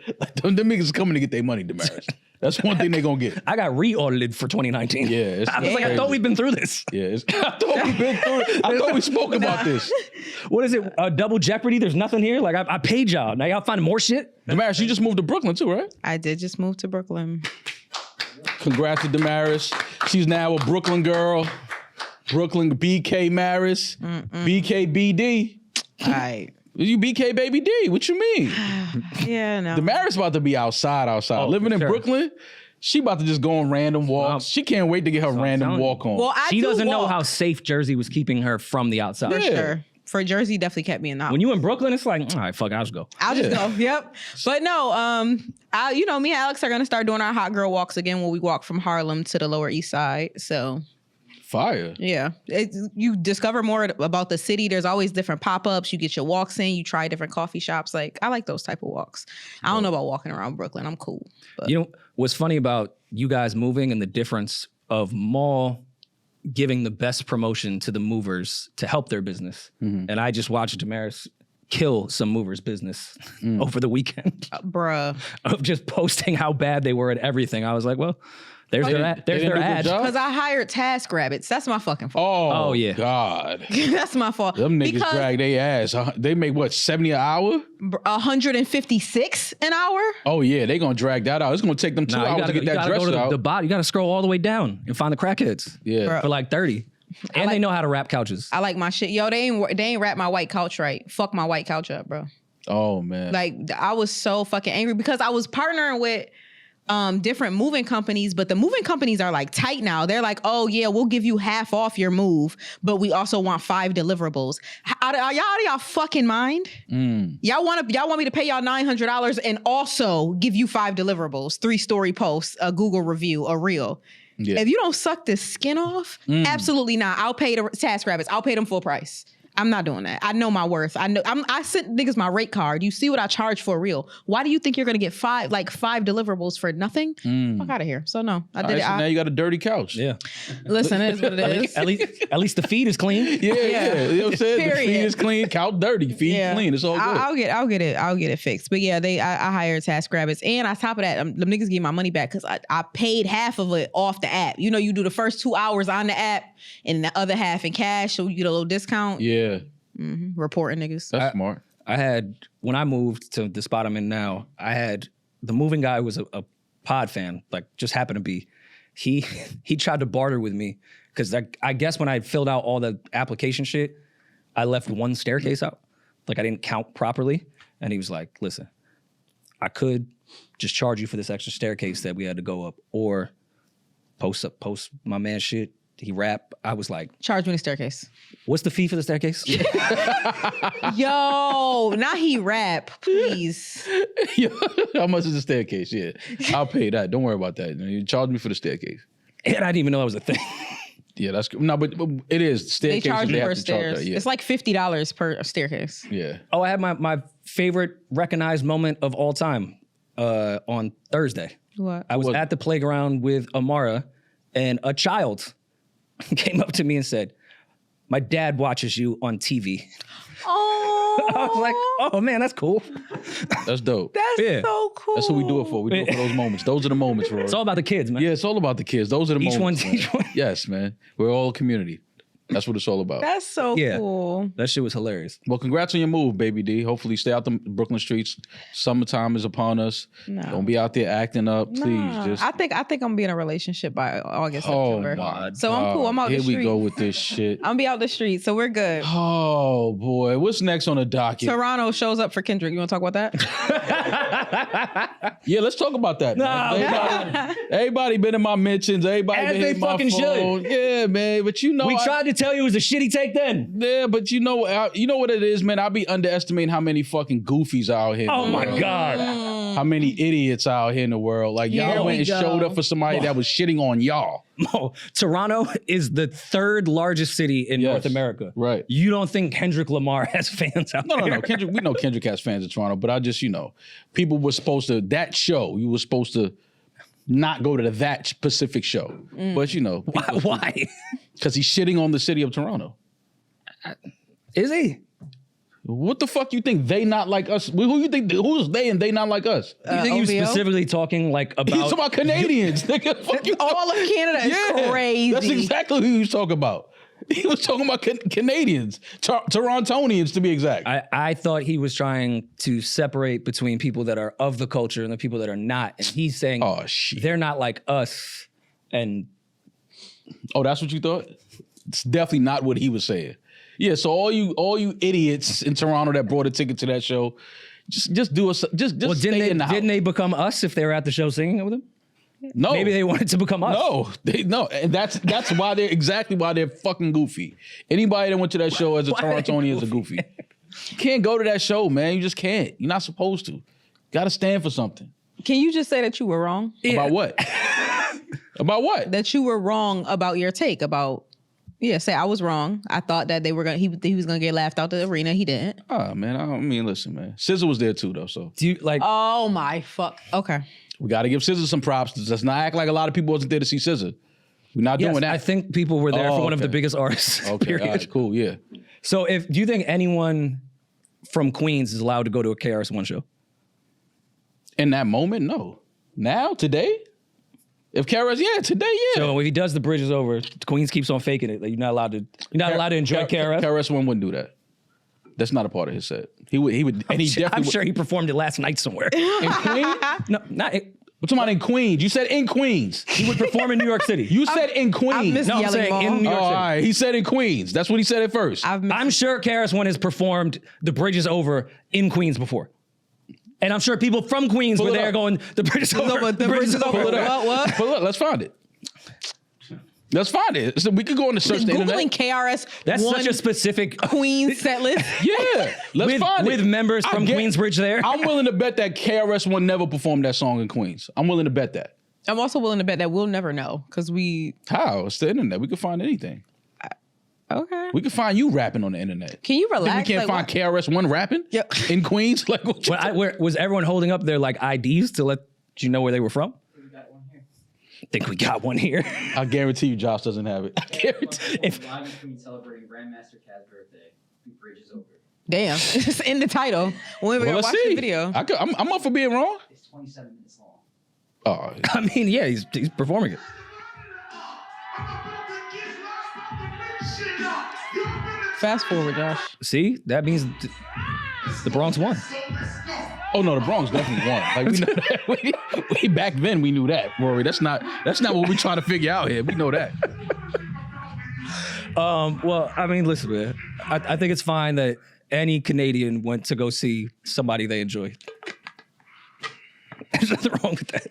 Them niggas coming to get their money, Demaris. That's one thing they gonna get. I got re-audited for 2019. Yeah, it's I was like, I crazy. thought we've been through this. Yeah, I thought we've been through it. I thought we spoke about this. What is it? Double Jeopardy? There's nothing here? Like, I paid y'all. Now y'all find more shit? Demaris, you just moved to Brooklyn too, right? I did just move to Brooklyn. Congrats to Demaris. She's now a Brooklyn girl. Brooklyn BK Maris. BKBD. All right. You BK Baby D. What you mean? Yeah, no. Demaris about to be outside. Oh, Living in sure. Brooklyn, she about to just go on random walks. She can't wait to get her random telling you. walk on. Well, She do doesn't know walk, how safe Jersey was keeping her from the outside. for Yeah. sure. For Jersey, definitely kept me in the house. When you in Brooklyn, it's like, all right, fuck, I'll just go. I'll just go. Yep. But no, me and Alex are gonna start doing our hot girl walks again, where we walk from Harlem to the Lower East Side. So Fire. yeah, you discover more about the city. There's always different pop-ups. You get your walks in. You try different coffee shops. Like, I like those type of walks. I don't know about walking around Brooklyn. I'm cool. But You know, what's funny about you guys moving and the difference of mall giving the best promotion to the movers to help their business. And I just watched Demaris kill some movers' business over the weekend bruh. of just posting how bad they were at everything. I was like, well, there's their ad. There's They didn't their do a good ad. job? Because I hired task rabbits. That's my fucking fault. Oh, yeah. God. That's my fault. Them niggas Because drag their ass. They make what, 70 an hour? 156 an hour? Oh, yeah. They going to drag that out. It's going to take them 2 Nah, hours to get that dress go to out. the bottom. You got to scroll all the way down and find the crackheads. Yeah. Bro. For like 30. And they know how to wrap couches. I like my shit. Yo, they ain't wrap my white couch right. Fuck my white couch up, bro. Oh, man. Like, I was so fucking angry because I was partnering with different moving companies, but the moving companies are like tight now. They're like, oh yeah, we'll give you half off your move, but we also want 5 deliverables. Are y'all out of y'all fucking mind? Y'all want me to pay y'all $900 and also give you 5 deliverables, 3-story posts, a Google review, a reel. Yeah. If you don't suck this skin off, absolutely not. I'll pay the task rabbits. I'll pay them full price. I'm not doing that. I know my worth. I sent niggas my rate card. You see what I charge for a reel. Why do you think you're gonna get 5 deliverables for nothing? Fuck out of here. So no, I did All right, so now it. you got a dirty couch. Yeah. Listen, it is what it is. At least the feed is clean. Yeah. You know what I'm saying? The Period. feed is clean, couch dirty, feed clean. It's all good. I'll get it fixed. But yeah, I hired task rabbits, and on top of that, them niggas gave my money back because I paid half of it off the app. You know, you do the first 2 hours on the app and the other half in cash, so you get a little discount. Yeah. Reporting niggas. That's smart. I had, when I moved to the spot I'm in now, I had, the moving guy was a pod fan, like just happened to be. He tried to barter with me because I guess when I filled out all the application shit, I left one staircase out. Like I didn't count properly. And he was like, listen, I could just charge you for this extra staircase that we had to go up, or post my man shit. He rap. I was like, Charge me the staircase. what's the fee for the staircase? Yo, now he rap, please. How much is the staircase? Yeah. I'll pay that. Don't worry about that. You charge me for the staircase. And I didn't even know that was a thing. Yeah, that's good. No, but it is. They Staircases, charge you have per to charge stairs. that. Yeah. It's like $50 per staircase. Yeah. Oh, I had my favorite recognized moment of all time on Thursday. What? I was at the playground with Amara, and a child came up to me and said, my dad watches you on TV. Oh, I was like, oh man, that's cool. That's dope. that's Yeah. so cool. That's what we do it for. We do it for those moments. Those are the moments, Rory. It's all about the kids, man. Yeah, it's all about the kids. Those are the Each moments. one. Yes, man. We're all a community. That's what it's all about. That's so Yeah. cool. That shit was hilarious. Well, congrats on your move, baby D. Hopefully stay out the Brooklyn streets. Summertime is upon us. No. Don't be out there acting up, please. Nah, Just I think I'm gonna be in a relationship by August, oh September. my So I'm cool. I'm out Here the street. we go with this shit. I'm gonna be out the street, so we're good. Oh boy, what's next on the docket? Toronto shows up for Kendrick. You want to talk about that? Yeah, let's talk about that. Man. Everybody been in my mentions. Everybody As been they in my fucking phone. Yeah, man. But you know, We tried to tell you it was a shitty take then. Yeah, but you know what it is, man. I be underestimating how many fucking goofies out here. Oh my God. How many idiots out here in the world? Like Here y'all we went and go. showed up for somebody that was shitting on y'all. No, Toronto is the third largest city in Yes, North America. right. You don't think Kendrick Lamar has fans out there? No. Kendrick, we know Kendrick has fans in Toronto, but I just, people were supposed to, that show, you were supposed to not go to that specific show. But Why? because he's shitting on the city of Toronto. Is he? What the fuck you think they not like us? Who you think, who's they and they not like us? You think he was OVO? specifically talking like He's talking about about Canadians. Nigga, fuck you. All of Canada is crazy. That's exactly who he was talking about. He was talking about Canadians, Torontonians to be exact. I thought he was trying to separate between people that are of the culture and the people that are not. And he's saying Oh, shit. they're not like us. And Oh, that's what you thought? It's definitely not what he was saying. Yeah, so all you idiots in Toronto that brought a ticket to that show, just do us just well, stay in the house. didn't they become us if they were at the show singing with him? No, Maybe they wanted to become us. no, and that's why they're exactly why they're fucking goofy. Anybody that went to that show as a Why are they Torontonian is a goofy. You can't go to that show, man. You just can't. You're not supposed to. Got to stand for something. Can you just say that you were wrong? About what? About what? That you were wrong about your take about. Yeah, say I was wrong. I thought that they were gonna. He was gonna get laughed out the arena. He didn't. Oh man, I mean, listen, man. SZA was there too, though. So Do you like? Oh my fuck. Okay. we got to give SZA some props. Let's not act like a lot of people wasn't there to see SZA. We're not yes, doing that. I think people were there for one of the okay. biggest artists. Okay, period. all right, cool, yeah. So, do you think anyone from Queens is allowed to go to a KRS-One show? In that moment, no. Now, today, if Kara's, today, yeah. So if he does the bridges over, Queens keeps on faking it. Like, you're not allowed to enjoy KRS. KRS-One wouldn't do that. That's not a part of his set. He would, and he definitely. I'm sure he performed it last night somewhere. in Queens. No, not. We're talking about in Queens. You said in Queens. He would perform in New York City. You said in Queens. missed No, I'm Yelling saying Mall. in New Oh, York all City. right. He said in Queens. That's what he said at first. I'm sure KRS-One has performed the bridges over in Queens before. And I'm sure people from Queens Pull were it there up. going, the bridges over. The bridge is over. Pull it up. What? But look, let's find it. Let's find it. So we could go on the search the Googling internet. KRS. That's one such a specific. Queen set list. Yeah, let's find it. With members I from get- Queensbridge there. I'm willing to bet that KRS-One never performed that song in Queens. I'm willing to bet that. I'm also willing to bet that we'll never know because we. How? It's the internet. We can find anything. Okay. We can find you rapping on the internet. Can you Think relax? we can't Like, find KRS-One rapping Yep. in Queens? Like, what you Was everyone holding up their like IDs to let you know where they were from? We got one here. I think we got one here. I guarantee you Josh doesn't have it. I guarantee. Live in Queens celebrating Grandmaster Cad's birthday. Bridge is over. Damn, it's in the title. When we Well, gonna let's watch see. the video. I'm up for being wrong. It's 27 minutes long. Oh, I mean, yeah, he's performing it. Fast forward, Josh. See, that means the Bronx won. oh no, the Bronx definitely won. Like we know that. Way back then, we knew that, Rory. That's not what we're trying to figure out here. We know that. Well, I mean, listen, man. I think it's fine that any Canadian went to go see somebody they enjoy. There's nothing wrong with that.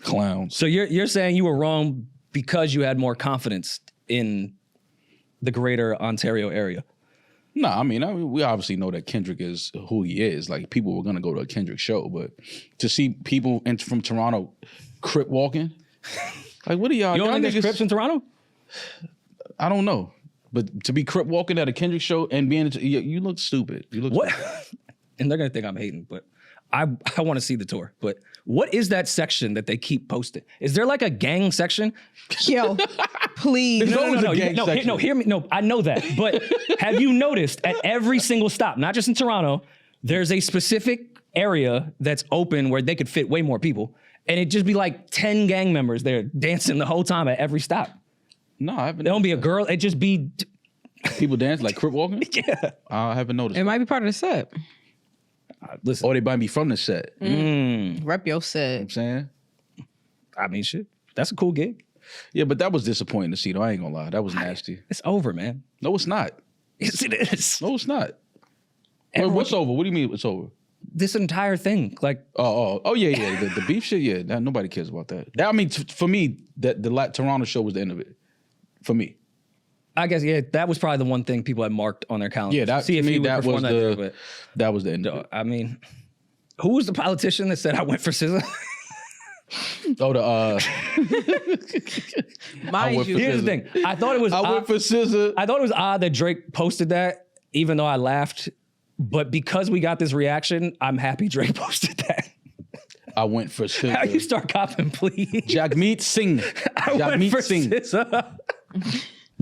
Clowns. So you're saying you were wrong because you had more confidence in the greater Ontario area. No, I mean, we obviously know that Kendrick is who he is. Like, people were gonna go to a Kendrick show, but to see people from Toronto crip walking, like, what are y'all? You don't y'all think there's Crips in Toronto? I don't know, but to be crip walking at a Kendrick show and being, you look stupid. You look What? stupid. And they're gonna think I'm hating, but I want to see the tour. But what is that section that they keep posting? Is there like a gang section? Yo, please. No, always a gang section. Hear me. No, I know that. But have you noticed at every single stop, not just in Toronto, there's a specific area that's open where they could fit way more people. And it'd just be like 10 gang members there dancing the whole time at every stop. No, I haven't. There don't be a girl. It just be People dance like crip walking? yeah. I haven't noticed. It might be part of the set. Listen, Or they might be from the set. You know Rep your what set. I'm saying? I mean, shit. That's a cool gig. Yeah, but that was disappointing to see, though. I ain't gonna lie. That was nasty. It's over, man. No, it's not. Yes, it is. No, it's not. Everyone- What's over? What do you mean it's over? This entire thing, like, Oh, yeah. The beef shit, yeah. Nobody cares about that. I mean, for me, the Toronto show was the end of it. For me. I guess, yeah, that was probably the one thing people had marked on their calendar. Yeah, that See to if me, he would that perform was that day, but that was the end of it. I mean, who was the politician that said I went for SZA? Oh, Mind went you, for Here's the thing. I thought it was I went for SZA. I thought it was odd that Drake posted that, even though I laughed. But because we got this reaction, I'm happy Drake posted that. I went for SZA. How you start copping, please? Jagmeet Singh. I went Jagmeet for Singh. SZA.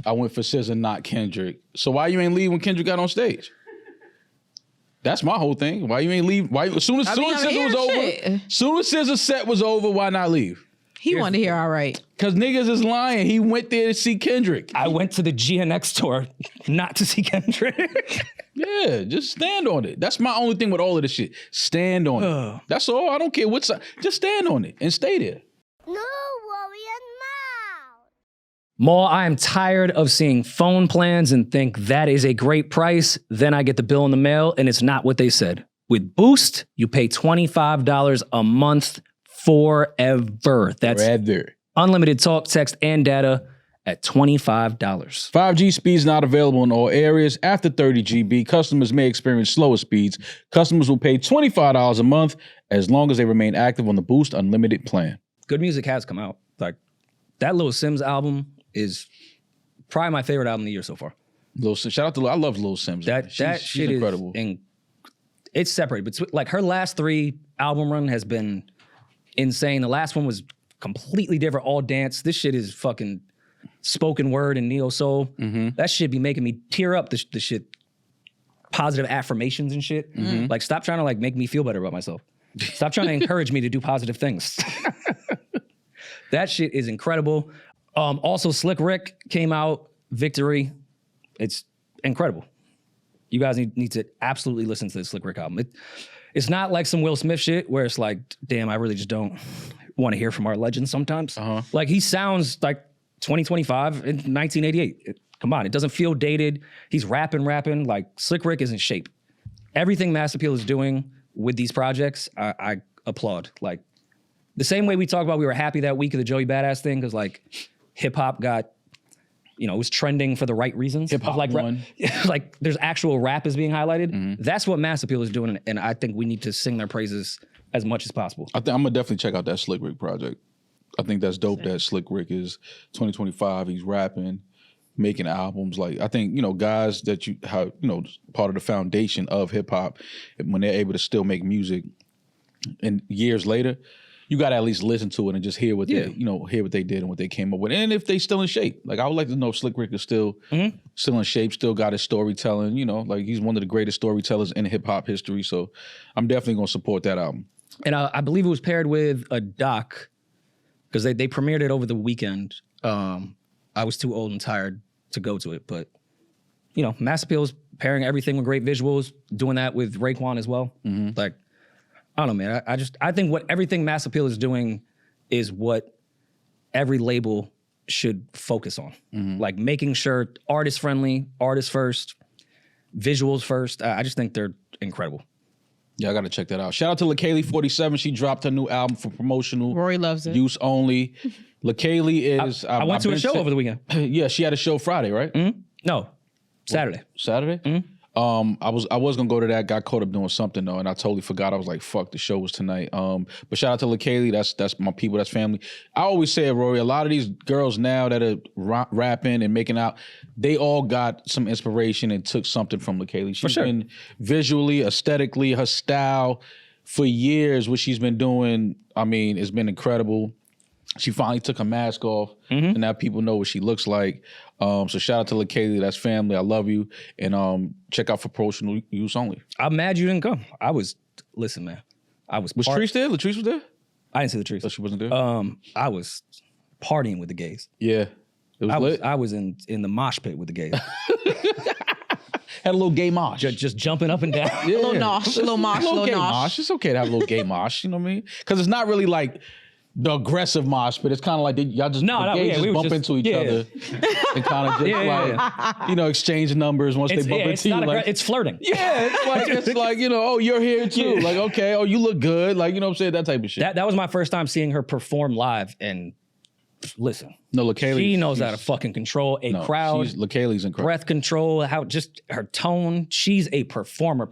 I went for SZA, not Kendrick. So why you ain't leave when Kendrick got on stage? That's my whole thing. Why you ain't leave? Why as soon as SZA was over, soon as SZA's set was over, why not leave? he wanted to hear all right. Cause niggas is lying. He went there to see Kendrick. I went to the GNX tour not to see Kendrick. Yeah, just stand on it. That's my only thing with all of this shit. Stand on it. That's all. I don't care what side. Just stand on it and stay there. No worry now. Maul, I am tired of seeing phone plans and think that is a great price. Then I get the bill in the mail and it's not what they said. With Boost, you pay $25 a month forever. That's Forever. unlimited talk, text, and data at $25. 5G speeds not available in all areas. After 30 GB, customers may experience slower speeds. Customers will pay $25 a month as long as they remain active on the Boost Unlimited plan. Good music has come out. Like, that Lil Sims album is probably my favorite album of the year so far. Shout out to I love Lil Sims. That She's shit incredible. is it's separated. But like her last 3 album run has been insane. The last one was completely different, all dance. This shit is fucking spoken word and neo soul. That shit be making me tear up. The shit, positive affirmations and shit. Like, stop trying to like make me feel better about myself. Stop trying to encourage me to do positive things. That shit is incredible. Also, Slick Rick came out. Victory. It's incredible. You guys need to absolutely listen to the Slick Rick album. It's not like some Will Smith shit where it's like, damn, I really just don't want to hear from our legends sometimes. Like, he sounds like 2025 in 1988. Come on, it doesn't feel dated. He's rapping. Like, Slick Rick is in shape. Everything Mass Appeal is doing with these projects, I applaud. Like, the same way we talk about we were happy that week of the Joey Badass thing, because like hip hop got, it was trending for the right reasons. Hip hop like, won. like there's actual rap is being highlighted. That's what Mass Appeal is doing, and I think we need to sing their praises as much as possible. I think I'm gonna definitely check out that Slick Rick project. I think that's dope that Slick Rick is 2025. He's rapping, making albums. Like, I think, guys that you have, part of the foundation of hip hop, when they're able to still make music and years later, you got to at least listen to it and just hear what they, hear what they did and what they came up with. And if they still in shape. Like, I would like to know if Slick Rick is still in shape, still got his storytelling, like he's one of the greatest storytellers in hip hop history. So I'm definitely going to support that album. And I believe it was paired with a doc, because they premiered it over the weekend. I was too old and tired to go to it, but Mass Appeal is pairing everything with great visuals, doing that with Rayquon as well. Like, I don't know, man. I think what everything Mass Appeal is doing is what every label should focus on. Like, making sure artist friendly, artist first, visuals first. I just think they're incredible. Yeah, I got to check that out. Shout out to LaKaylee47. She dropped her new album for promotional Rory loves it. use only. LaKaylee is... I went to a show over the weekend. Yeah, she had a show Friday, right? No, Saturday. Saturday? I was gonna go to that, got caught up doing something though, and I totally forgot. I was like, fuck, the show was tonight. But shout out to LaKaylee, that's my people, that's family. I always say it, Rory, a lot of these girls now that are rapping and making out, they all got some inspiration and took something from LaKaylee. She's been visually, aesthetically, her style for years, what she's been doing, I mean, it's been incredible. She finally took her mask off, and now people know what she looks like. So shout out to LaKaylee, that's family. I love you. And check out for promotional use only. I'm mad you didn't come. Listen, man. Was Latrice there? Latrice was there? I didn't see Latrice. Oh, she wasn't there? I was partying with the gays. Yeah. It was lit. I was in the mosh pit with the gays. Had a little gay mosh. just jumping up and down. Yeah. A little nosh, a little mosh, A little gay nosh. mosh. It's okay to have a little gay mosh, you know what I mean? Because it's not really like the aggressive mosh, but it's kind of like y'all just, the gays just bump into each other and kind of just you know, exchange numbers once they bump into you. Like, it's flirting. yeah, it's like, you know, oh, you're here too. Like, okay, oh, you look good. Like, you know what I'm saying? That type of shit. That was my first time seeing her perform live, and listen, No, LaKaylee. she knows how to fucking control a crowd, LaKaylee's incredible. breath control, how just her tone. She's a performer.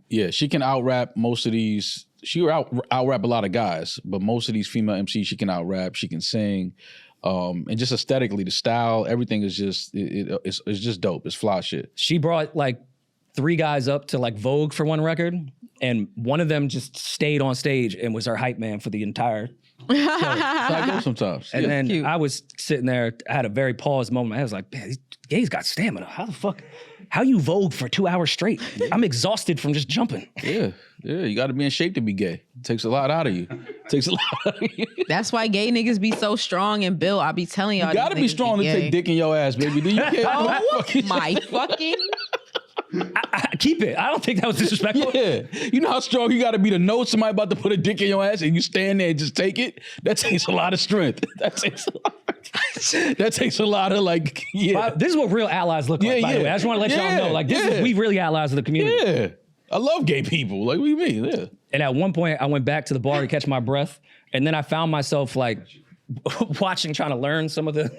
Yeah, she can out rap most of these. She out rap a lot of guys, but most of these female MCs she can out rap. She can sing, and just aesthetically, the style, everything is just it's just dope. It's fly shit. She brought like 3 guys up to like Vogue for one record, and one of them just stayed on stage and was our hype man for the entire. That's how I go sometimes. And Yeah. then Cute. I was sitting there, I had a very paused moment. I was like, man, these gays got stamina. How the fuck? How you Vogue for 2 hours straight? I'm exhausted from just jumping. Yeah, you got to be in shape to be gay. It takes a lot out of you. That's why gay niggas be so strong and built. I be telling y'all. You got to be these niggas strong to gay. take dick in your ass, baby. Do you care? Oh my fucking. I keep it. I don't think that was disrespectful. Yeah, you know how strong you got to be to know somebody about to put a dick in your ass and you stand there and just take it? That takes a lot of strength. That takes a lot of like, But this is what real allies look like, by the way. I just want to let y'all know. Like, this is, we really allies of the community. Yeah. I love gay people. Like, what do you mean? Yeah. And at one point, I went back to the bar to catch my breath. And then I found myself like watching, trying to learn some of the...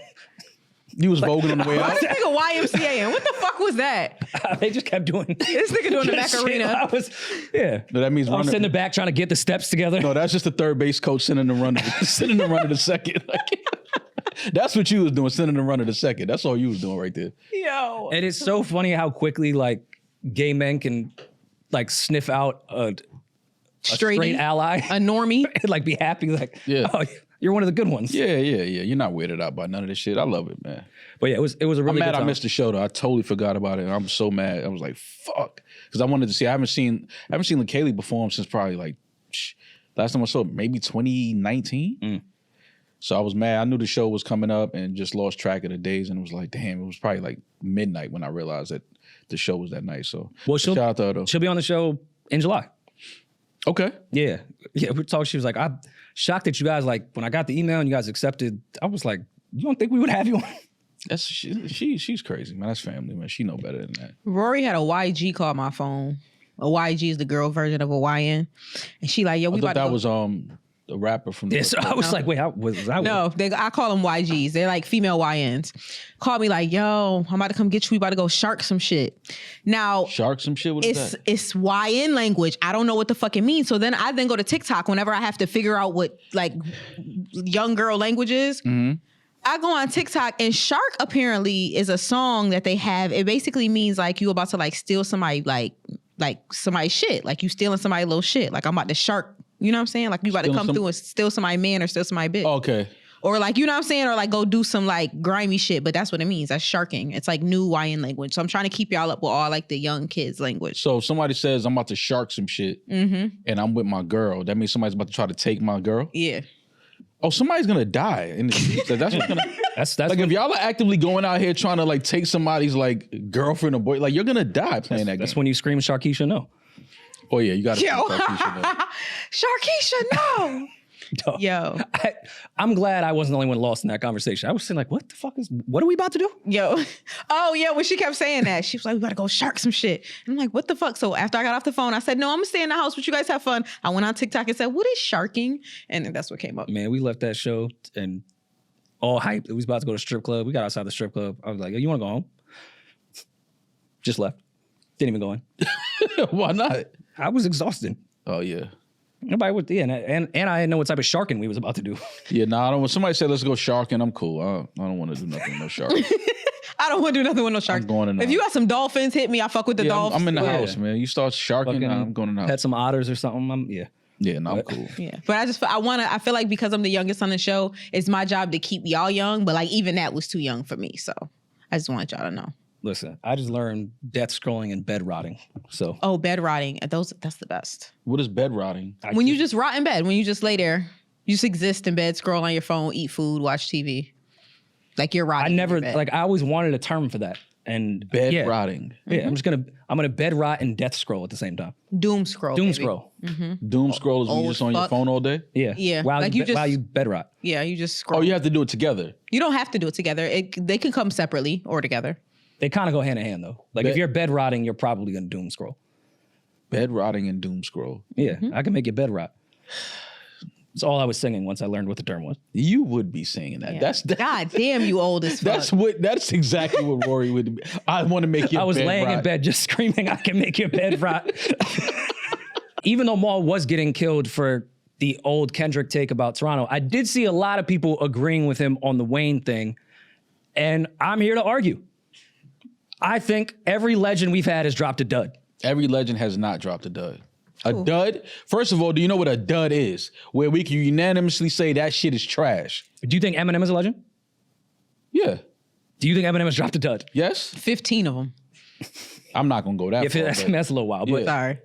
You was voguing on the way out? This nigga YMCA and what the fuck was that? They just kept doing... This nigga doing the Macarena. I was, No, that means I was running. sitting in the back trying to get the steps together. No, that's just the third base coach sending the runner, sending the runner to second. Like, that's what you was doing, sending the runner to second. That's all you was doing right there. Yo. And it's so funny how quickly like gay men can like sniff out a straight ally. A normie. And like be happy, like, Yeah. oh, you're one of the good ones. Yeah. You're not weirded out by none of this shit. I love it, man. But yeah, it was a really I'm good mad time. I missed the show though. I totally forgot about it. I'm so mad. I was like, fuck. Because I wanted to see. I haven't seen LaKaylee perform since probably like last time I saw it, maybe 2019. So I was mad. I knew the show was coming up and just lost track of the days. And it was like, damn, it was probably like midnight when I realized that the show was that night. So Well, shout out to her though. she'll be on the show in July. Okay. Yeah. We talked. She was like, I'm shocked that you guys, like, when I got the email and you guys accepted, I was like, you don't think we would have you on? She's crazy, man. That's family, man. She know better than that. Rory had a YG call my phone. A YG is the girl version of a YN. And she like, yo, we I about thought to that go. was the rapper from Yeah, so I was like, wait, was I? No, I call them YGs. They're like female YNs. Call me like, yo, I'm about to come get you. We about to go shark some shit. Now, Shark some shit. What is that? it's YN language. I don't know what the fuck it means. So then I go to TikTok whenever I have to figure out what like young girl language is. Mm-hmm. I go on TikTok and shark apparently is a song that they have. It basically means like you about to like steal somebody like somebody's shit. Like you stealing somebody's little shit. Like I'm about to shark. You know what I'm saying? Like you about to come through and steal somebody's man or steal somebody's bitch. Okay. Or like, you know what I'm saying? Or like go do some like grimy shit. But that's what it means. That's sharking. It's like new YN language. So I'm trying to keep y'all up with all like the young kids language. So if somebody says I'm about to shark some shit and I'm with my girl, that means somebody's about to try to take my girl? Yeah. Oh, somebody's gonna die. And that's what's gonna That's like when, if y'all are actively going out here trying to like take somebody's like girlfriend or boy, like you're gonna die playing that that's game. when you scream Sharkeisha no. Oh yeah, you gotta Yo. Sharkeisha, Sharkeisha, no. Yo. Yo. I'm glad I wasn't the only one lost in that conversation. I was saying like, what are we about to do? Yo. Oh, yeah. When she kept saying that, she was like, we gotta go shark some shit. And I'm like, what the fuck? So after I got off the phone, I said, no, I'm gonna stay in the house, but you guys have fun. I went on TikTok and said, what is sharking? And then that's what came up. Man, we left that show and all hyped. We was about to go to strip club. We got outside the strip club. I was like, yo, you want to go home? Just left. Didn't even go in. Why not? I was exhausted. Oh yeah. Nobody would, yeah, and I didn't know what type of sharking we was about to do. Yeah, nah, I don't. When somebody said let's go sharking, I'm cool. I don't want to do nothing with no shark. I don't want to do nothing with no sharks. I'm going in the If you got some dolphins, hit me. I fuck with the Yeah, dolphins. I'm in the Yeah. house, man. You start sharking, Fucking I'm going in the house. Had some otters or something. Yeah. Yeah, no, I'm cool. Yeah, but I feel like because I'm the youngest on the show, it's my job to keep y'all young. But like even that was too young for me, so I just wanted y'all to know. Listen, I just learned death scrolling and bed rotting. So Oh, bed rotting. That's the best. What is bed rotting? When you just rot in bed, when you just lay there, you just exist in bed, scroll on your phone, eat food, watch TV. Like you're I rotting. never in your bed. like I always wanted a term for that. And Bed yeah, rotting. Yeah, I'm gonna bed rot and death scroll at the same time. doom scroll. Doom baby. scroll. Doom scroll is when old you're just on your fuck. phone all day? Yeah. Yeah, While like you, you just- while you bed rot. Yeah, you just scroll. Oh, you have to do it together. You don't have to do it together. They can come separately or together. They kind of go hand in hand though. Like if you're bed rotting, you're probably gonna doom scroll. Bed rotting and doom scroll. Yeah, I can make you bed rot. That's all I was singing once I learned what the term was. You would be saying that. Yeah. That's God damn, you old as fuck. that's exactly what Rory would be. I want to make you I was bed laying rot. in bed just screaming, I can make your bed rot. Even though Maul was getting killed for the old Kendrick take about Toronto, I did see a lot of people agreeing with him on the Wayne thing. And I'm here to argue. I think every legend we've had has dropped a dud. Every legend has not dropped a dud. A dud? First of all, do you know what a dud is? Where we can unanimously say that shit is trash. Do you think Eminem is a legend? Yeah. Do you think Eminem has dropped a dud? Yes? 15 of them. I'm not going to go that If far. that's, but that's a little wild. But Sorry.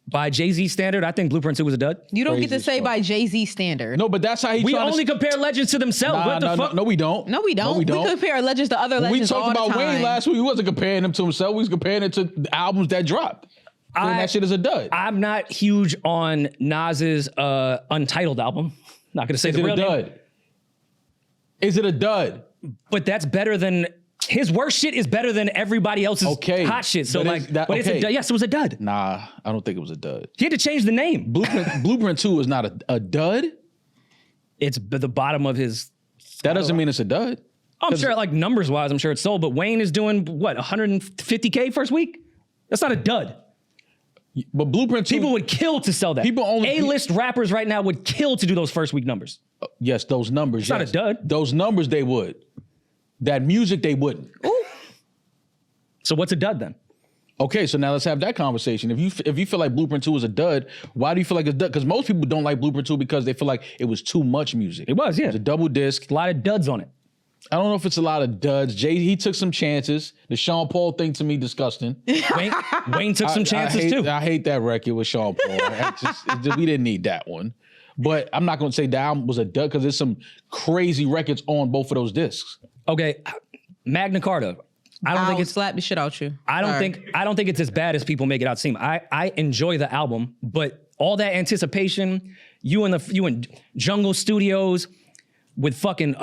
by Jay-Z standard, I think Blueprint 2 was a dud. You don't Crazy get to as say fuck. by Jay-Z standard. No, but that's how he We trying only to... compare legends to themselves. Nah, What the fuck? no, we don't. No, we don't. No, we don't. We compare legends to other When legends we all talked the about time. Wayne last week, we wasn't comparing him to himself. We was comparing it to the albums that dropped. And that shit is a dud. I'm not huge on Nas's Untitled album. Not gonna say Is the it a real name, dud? Is it a dud? but that's better than his worst shit is better than everybody else's Okay, hot shit. So but like, is that- but it's a okay. dud. Yes, it was a dud. Nah, I don't think it was a dud. He had to change the name. Blueprint 2 is not a dud. It's the bottom of his. That doesn't mean it's a dud. I'm sure, like numbers wise, I'm sure it's sold. But Wayne is doing what 150K first week. That's not a dud. But Blueprint 2... People would kill to sell that. People only- A-list rappers right now would kill to do those first week numbers. Yes, those numbers. It's not a dud. Those numbers, they would. That music, they wouldn't. So what's a dud then? Okay, so now let's have that conversation. If you feel like Blueprint 2 is a dud, why do you feel like it's a dud? Because most people don't like Blueprint 2 because they feel like it was too much music. It was, yeah. It was a double disc. A lot of duds on it. I don't know if it's a lot of duds. He took some chances. The Sean Paul thing to me disgusting. Wayne took some chances too. I hate that record with Sean Paul. We didn't need that one. But I'm not going to say that album was a dud because there's some crazy records on both of those discs. Okay, Magna Carta. I don't think it's. slap the shit out you. I don't think it's as bad as people make it out seem. I enjoy the album, but all that anticipation, you and Jungle Studios with fucking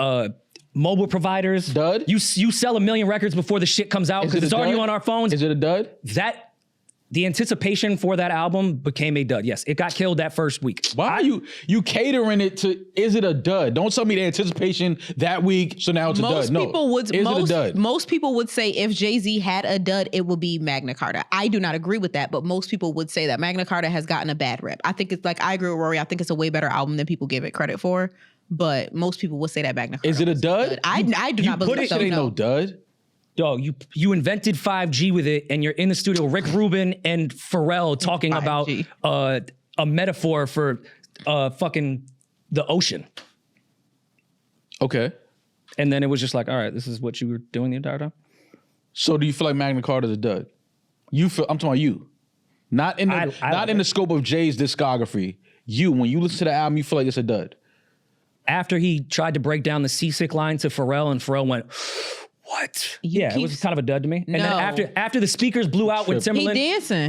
mobile providers. Dud? You sell 1 million records before the shit comes out because it's already on our phones. Is it a dud? The anticipation for that album became a dud. Yes, it got killed that first week. Why are you catering it to? Is it a dud? Don't tell me the anticipation that week. So now it's a dud. No. Is it a dud? Most people would say if Jay-Z had a dud, it would be Magna Carta. I do not agree with that, but most people would say that Magna Carta has gotten a bad rep. I think it's like I agree with Rory. I think it's a way better album than people give it credit for. But most people would say that Magna Carta. Is it a was dud? I do not believe so. It ain't No. no dud. Dog, you invented 5G with it, and you're in the studio, Rick Rubin and Pharrell talking about 5G. A metaphor for fucking the ocean. Okay. And then it was just like, all right, this is what you were doing the entire time? So do you feel like Magna Carta is a dud? I'm talking about you. Not in the scope of Jay's discography. You, when you listen to the album, you feel like it's a dud. After he tried to break down the seasick line to Pharrell, and Pharrell went, what? It was kind of a dud to me. And then after the speakers blew out with Timberland.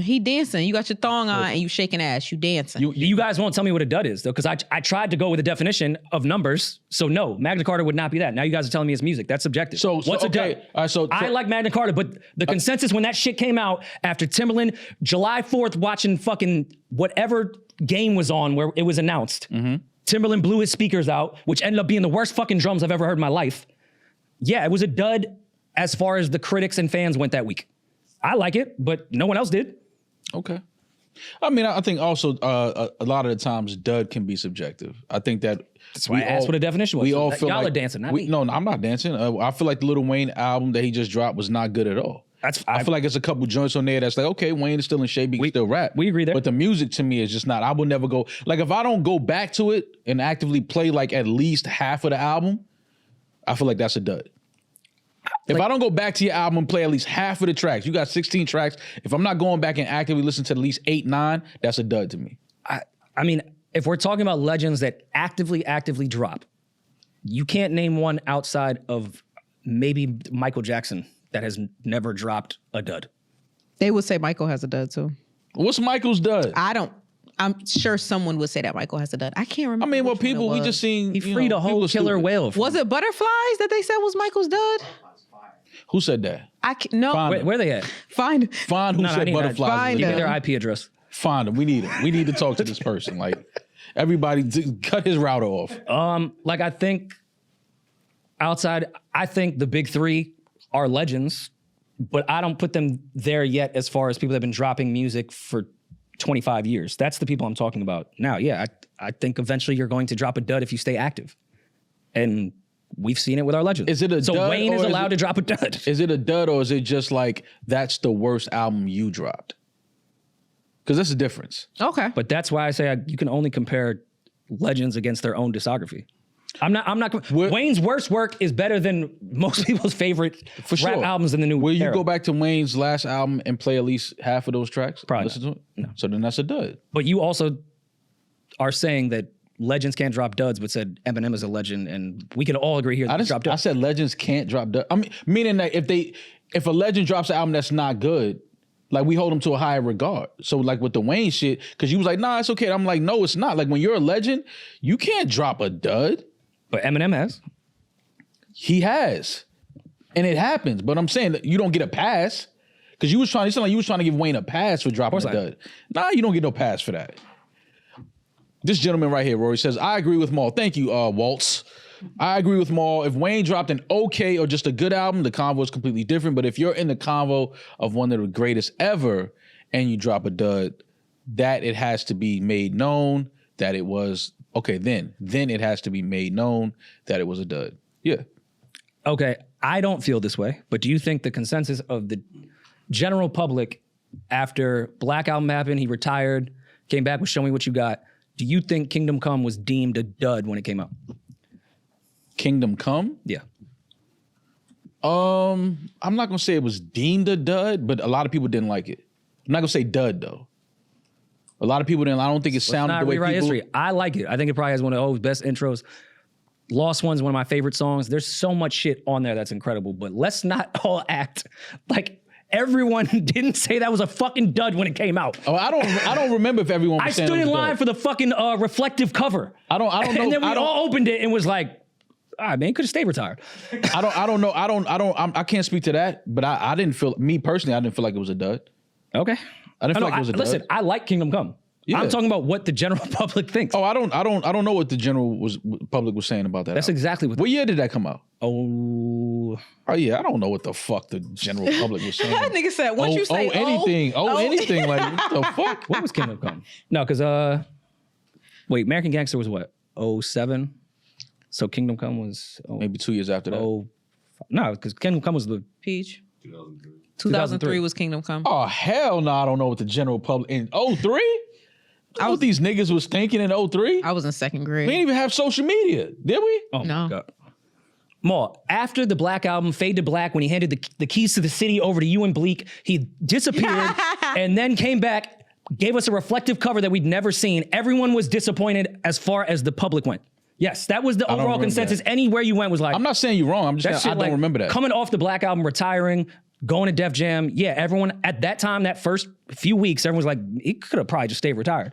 He dancing. You got your thong on and you shaking ass. You dancing. You guys won't tell me what a dud is, though, because I tried to go with a definition of numbers. So no, Magna Carta would not be that. Now you guys are telling me it's music. That's subjective. So what's a dud? All right, I like Magna Carta, but the consensus when that shit came out after Timberland, July 4th, watching fucking whatever game was on where it was announced, Timberland blew his speakers out, which ended up being the worst fucking drums I've ever heard in my life. Yeah, it was a dud as far as the critics and fans went that week. I like it, but no one else did. Okay. I mean, I think also a lot of the times dud can be subjective. I think that's why I asked what a definition was. We all So feel y'all like are dancing, not me. No, I'm not dancing. I feel like the Lil Wayne album that he just dropped was not good at all. I feel like there's a couple joints on there that's like, okay, Wayne is still in shape, he can still rap. We agree there. But the music to me is just not. I will never go, like if I don't go back to it and actively play like at least half of the album, I feel like that's a dud. If I don't go back to your album and play at least half of the tracks, you got 16 tracks. If I'm not going back and actively listen to at least 8, 9, that's a dud to me. I mean, if we're talking about legends that actively drop, you can't name one outside of maybe Michael Jackson that has never dropped a dud. They would say Michael has a dud too. What's Michael's dud? I'm sure someone would say that Michael has a dud. I can't remember. I mean, well, which one people it we was. just seen. He freed a whole killer whale. Was it butterflies that they said was Michael's dud? Who said that? No. Find Where they at? Find. Find who No, I said need that. butterflies. Find Give me him. their IP address. Find him. We need him. We need to talk to this person. Like everybody, cut his router off. Like I think I think the big three are legends, but I don't put them there yet as far as people that have been dropping music for 25 years. That's the people I'm talking about now. Yeah, I think eventually you're going to drop a dud if you stay active. And we've seen it with our legends. Is it a so dud Wayne is or is allowed it- to drop a dud. Is it a dud or is it just like that's the worst album you dropped? Because that's the difference. Okay. But that's why I say you can only compare legends against their own discography. I'm not. Wayne's worst work is better than most people's favorite For rap sure. albums in the new Will you era. go back to Wayne's last album and play at least half of those tracks? Probably Listen to it? No. So then that's a dud. But you also are saying that legends can't drop duds, but said Eminem is a legend, and we can all agree here that he dropped I duds. said legends can't drop dud. I mean, meaning that if a legend drops an album that's not good, like we hold them to a higher regard. So like with the Wayne shit, because you was like, nah, it's okay. I'm like, no, it's not. Like when you're a legend, you can't drop a dud. But Eminem has. He has. And it happens. But I'm saying that you don't get a pass. Because you sound like you was trying to give Wayne a pass for dropping a dud. Nah, you don't get no pass for that. This gentleman right here, Rory, says, I agree with Maul. Thank you, Waltz. I agree with Maul. If Wayne dropped an okay or just a good album, the convo is completely different. But if you're in the convo of one of the greatest ever and you drop a dud, that it has to be made known that it was okay. Then it has to be made known that it was a dud. Yeah. Okay, I don't feel this way, but do you think the consensus of the general public after Black Album happened, he retired, came back with Show Me What You Got, do you think Kingdom Come was deemed a dud when it came out? Kingdom Come? Yeah. I'm not gonna say it was deemed a dud, but a lot of people didn't like it. I'm not gonna say dud though. A lot of people didn't. I don't think it sounded the way rewrite people. history. I like it. I think it probably has one of O's best intros. Lost One's one of my favorite songs. There's so much shit on there that's incredible, but let's not all act like everyone didn't say that was a fucking dud when it came out. Oh, I don't remember if everyone was I saying stood it in was line dud. for the fucking reflective cover. I don't know. And then we all opened it and was like, all right, man, could have stayed retired. I don't know. I can't speak to that, but I didn't feel, me personally, I didn't feel like it was a dud. Okay. I didn't feel like it was a dud. Listen, I like Kingdom Come. Yeah. I'm talking about what the general public thinks. Oh, I don't know what the general public was saying about that. That's album. exactly what. What year did that come out? Oh, Oh yeah, I don't know what the fuck the general public was saying. That nigga said, once you say anything, anything, like what the fuck? what was Kingdom Come? No, because wait, American Gangster was what? 07? So Kingdom Come was Maybe 2 years after that. No, because Kingdom Come was the Peeje. 2003 was Kingdom Come. Oh hell no! I don't know what the general public in 03. I know what these niggas was thinking in 03. I was in second We grade. didn't even have social media, did we? oh No. my God. More after the Black Album, Fade to Black, when he handed the keys to the city over to you and Bleak, he disappeared and then came back, gave us a reflective cover that we'd never seen. Everyone was disappointed as far as the public went. Yes, that was the don't overall remember consensus. that. Anywhere you went was like, I'm not saying you're wrong. I'm just that saying I shit, don't remember that. Coming off the Black Album, retiring, going to Def Jam. Yeah, everyone at that time, that first few weeks, everyone was like, he could have probably just stayed retired.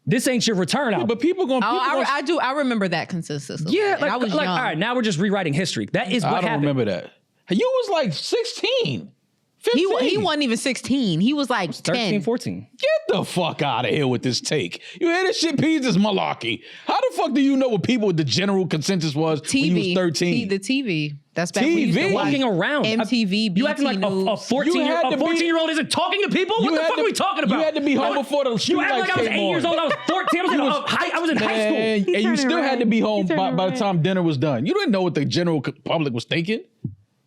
This ain't your return album. But people gonna. I remember that consensus. Yeah, And I was young. all right, now we're just rewriting history. That is what I don't happened. remember that. You was like 16, 15. He wasn't even 16. He was like 13, 10. 14. Get the fuck out of here with this take. You hear this shit, Peeje? This malarkey. How the fuck do you know what the general consensus was when you was 13? The TV. That's back when you used to TV? watch Walking around. MTV, You acting like a News. 14-year-old isn't talking to people? What the fuck are we talking about? You had to be home before the You act like I was 8 years old. I was 14. I was in high school. And you turned still had to be home red. by the time dinner was done. You didn't know what the general public was thinking.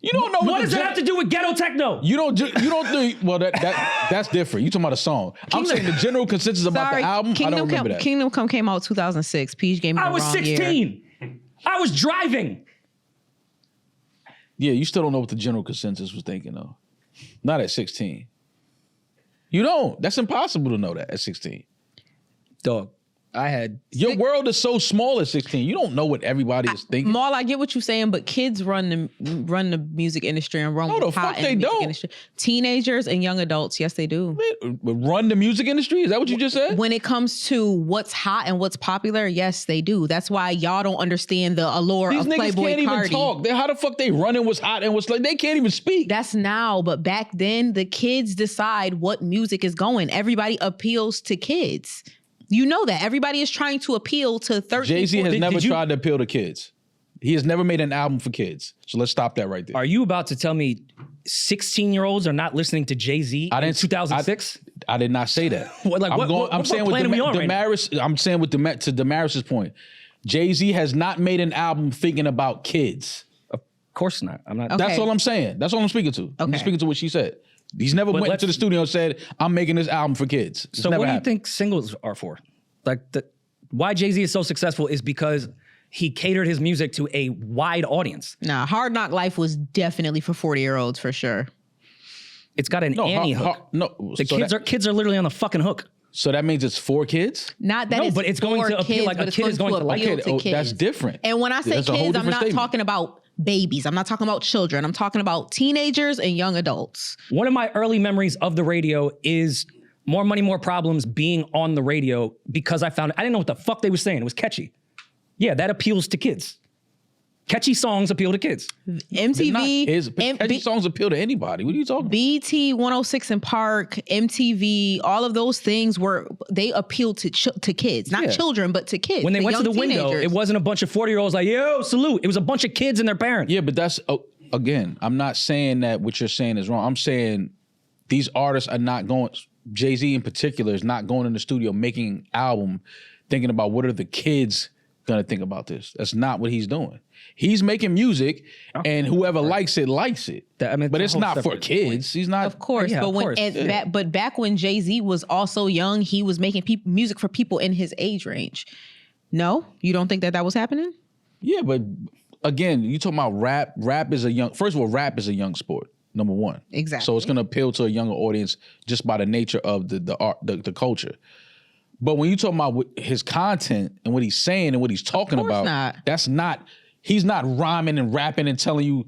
You don't know What does that have to do with ghetto techno? You don't do well. That's different. You talking about a song? I'm saying the general consensus about Sorry, the album. I don't remember that. Kingdom Come came out 2006. Peeje gave me the I was wrong 16. year. I was driving. Yeah, you still don't know what the general consensus was thinking though. Not at 16. You don't. That's impossible to know that at 16. Dog. Your world is so small at 16. You don't know what everybody is thinking. Maul, I get what you're saying, but kids run the music industry and run No, with the hot fuck in they the music don't. industry. Teenagers and young adults, yes, they do. Run the music industry? Is that what you just said? When it comes to what's hot and what's popular, yes, they do. That's why y'all don't understand the allure These of niggas Playboy can't even Cardi. talk. How the fuck they running what's hot and what's like? They can't even speak. That's now, but back then, the kids decide what music is going. Everybody appeals to kids. You know that. Everybody is trying to appeal to 13. Jay-Z has 14. never tried to appeal to kids. He has never made an album for kids. So let's stop that right there. Are you about to tell me 16-year-olds are not listening to Jay-Z in 2006? I did not say that. What planet are we on right now? Demaris. I'm saying with to Demaris's point, Jay-Z has not made an album thinking about kids. Of course not. I'm not. Okay. That's all I'm saying. That's all I'm speaking to. I'm Okay. speaking to what she said. He's never went into the studio and said, "I'm making this album for kids." It's So never what do you happened. think singles are for? Why Jay-Z is so successful is because he catered his music to a wide audience. Nah, Hard Knock Life was definitely for 40-year-olds for sure. It's got an Annie hook. Kids are literally on the fucking hook. So that means it's for kids? Not that No, it's but it's going for to appeal, kids, like, but a it's kid is going to like appeal it. to kids. That's different. And when I say That's a whole kids, I'm different not statement. talking about babies. I'm not talking about children. I'm talking about teenagers and young adults. One of my early memories of the radio is More Money, More Problems being on the radio because I didn't know what the fuck they were saying. It was catchy. Yeah, that appeals to kids. Catchy songs appeal to kids. MTV, catchy songs appeal to anybody. What are you talking about? BT 106 and Park, MTV, all of those things they appealed to kids, not children, but to kids. When they went to the young window, teenagers. it wasn't a bunch of 40-year-olds like, yo, salute. It was a bunch of kids and their parents. Yeah, but that's, again, I'm not saying that what you're saying is wrong. I'm saying these artists are not going, Jay-Z in particular is not going in the studio making an album thinking about what are the kids gonna think about this. That's not what he's doing. He's making music, and whoever likes it, likes it. But it's not for kids. He's not. Of course, Yeah, but of course. back when Jay-Z was also young, he was making music for people in his age range. No, you don't think that was happening? Yeah, but again, you talking about rap. First of all, rap is a young sport. Number one. Exactly. So it's gonna appeal to a younger audience just by the nature of the art, the culture. But when you talking about his content and what he's saying and what he's talking about, that's not. He's not rhyming and rapping and telling you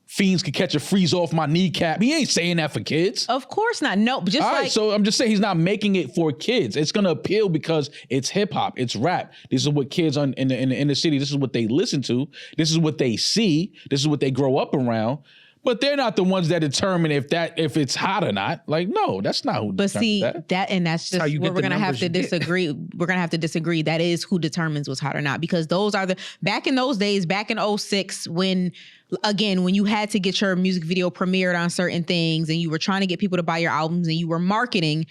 fiends could catch a freeze off my kneecap. He ain't saying that for kids. Of course not. No, but just All right, so I'm just saying he's not making it for kids. It's gonna appeal because it's hip hop, it's rap. This is what kids in the inner city. This is what they listen to. This is what they see. This is what they grow up around. But they're not the ones that determine if it's hot or not. Like, no, that's not who. But see that. that's just where we're gonna have to disagree. We're gonna have to disagree. That is who determines what's hot or not, because those are back in those days, back in 2006, when you had to get your music video premiered on certain things and you were trying to get people to buy your albums and you were marketing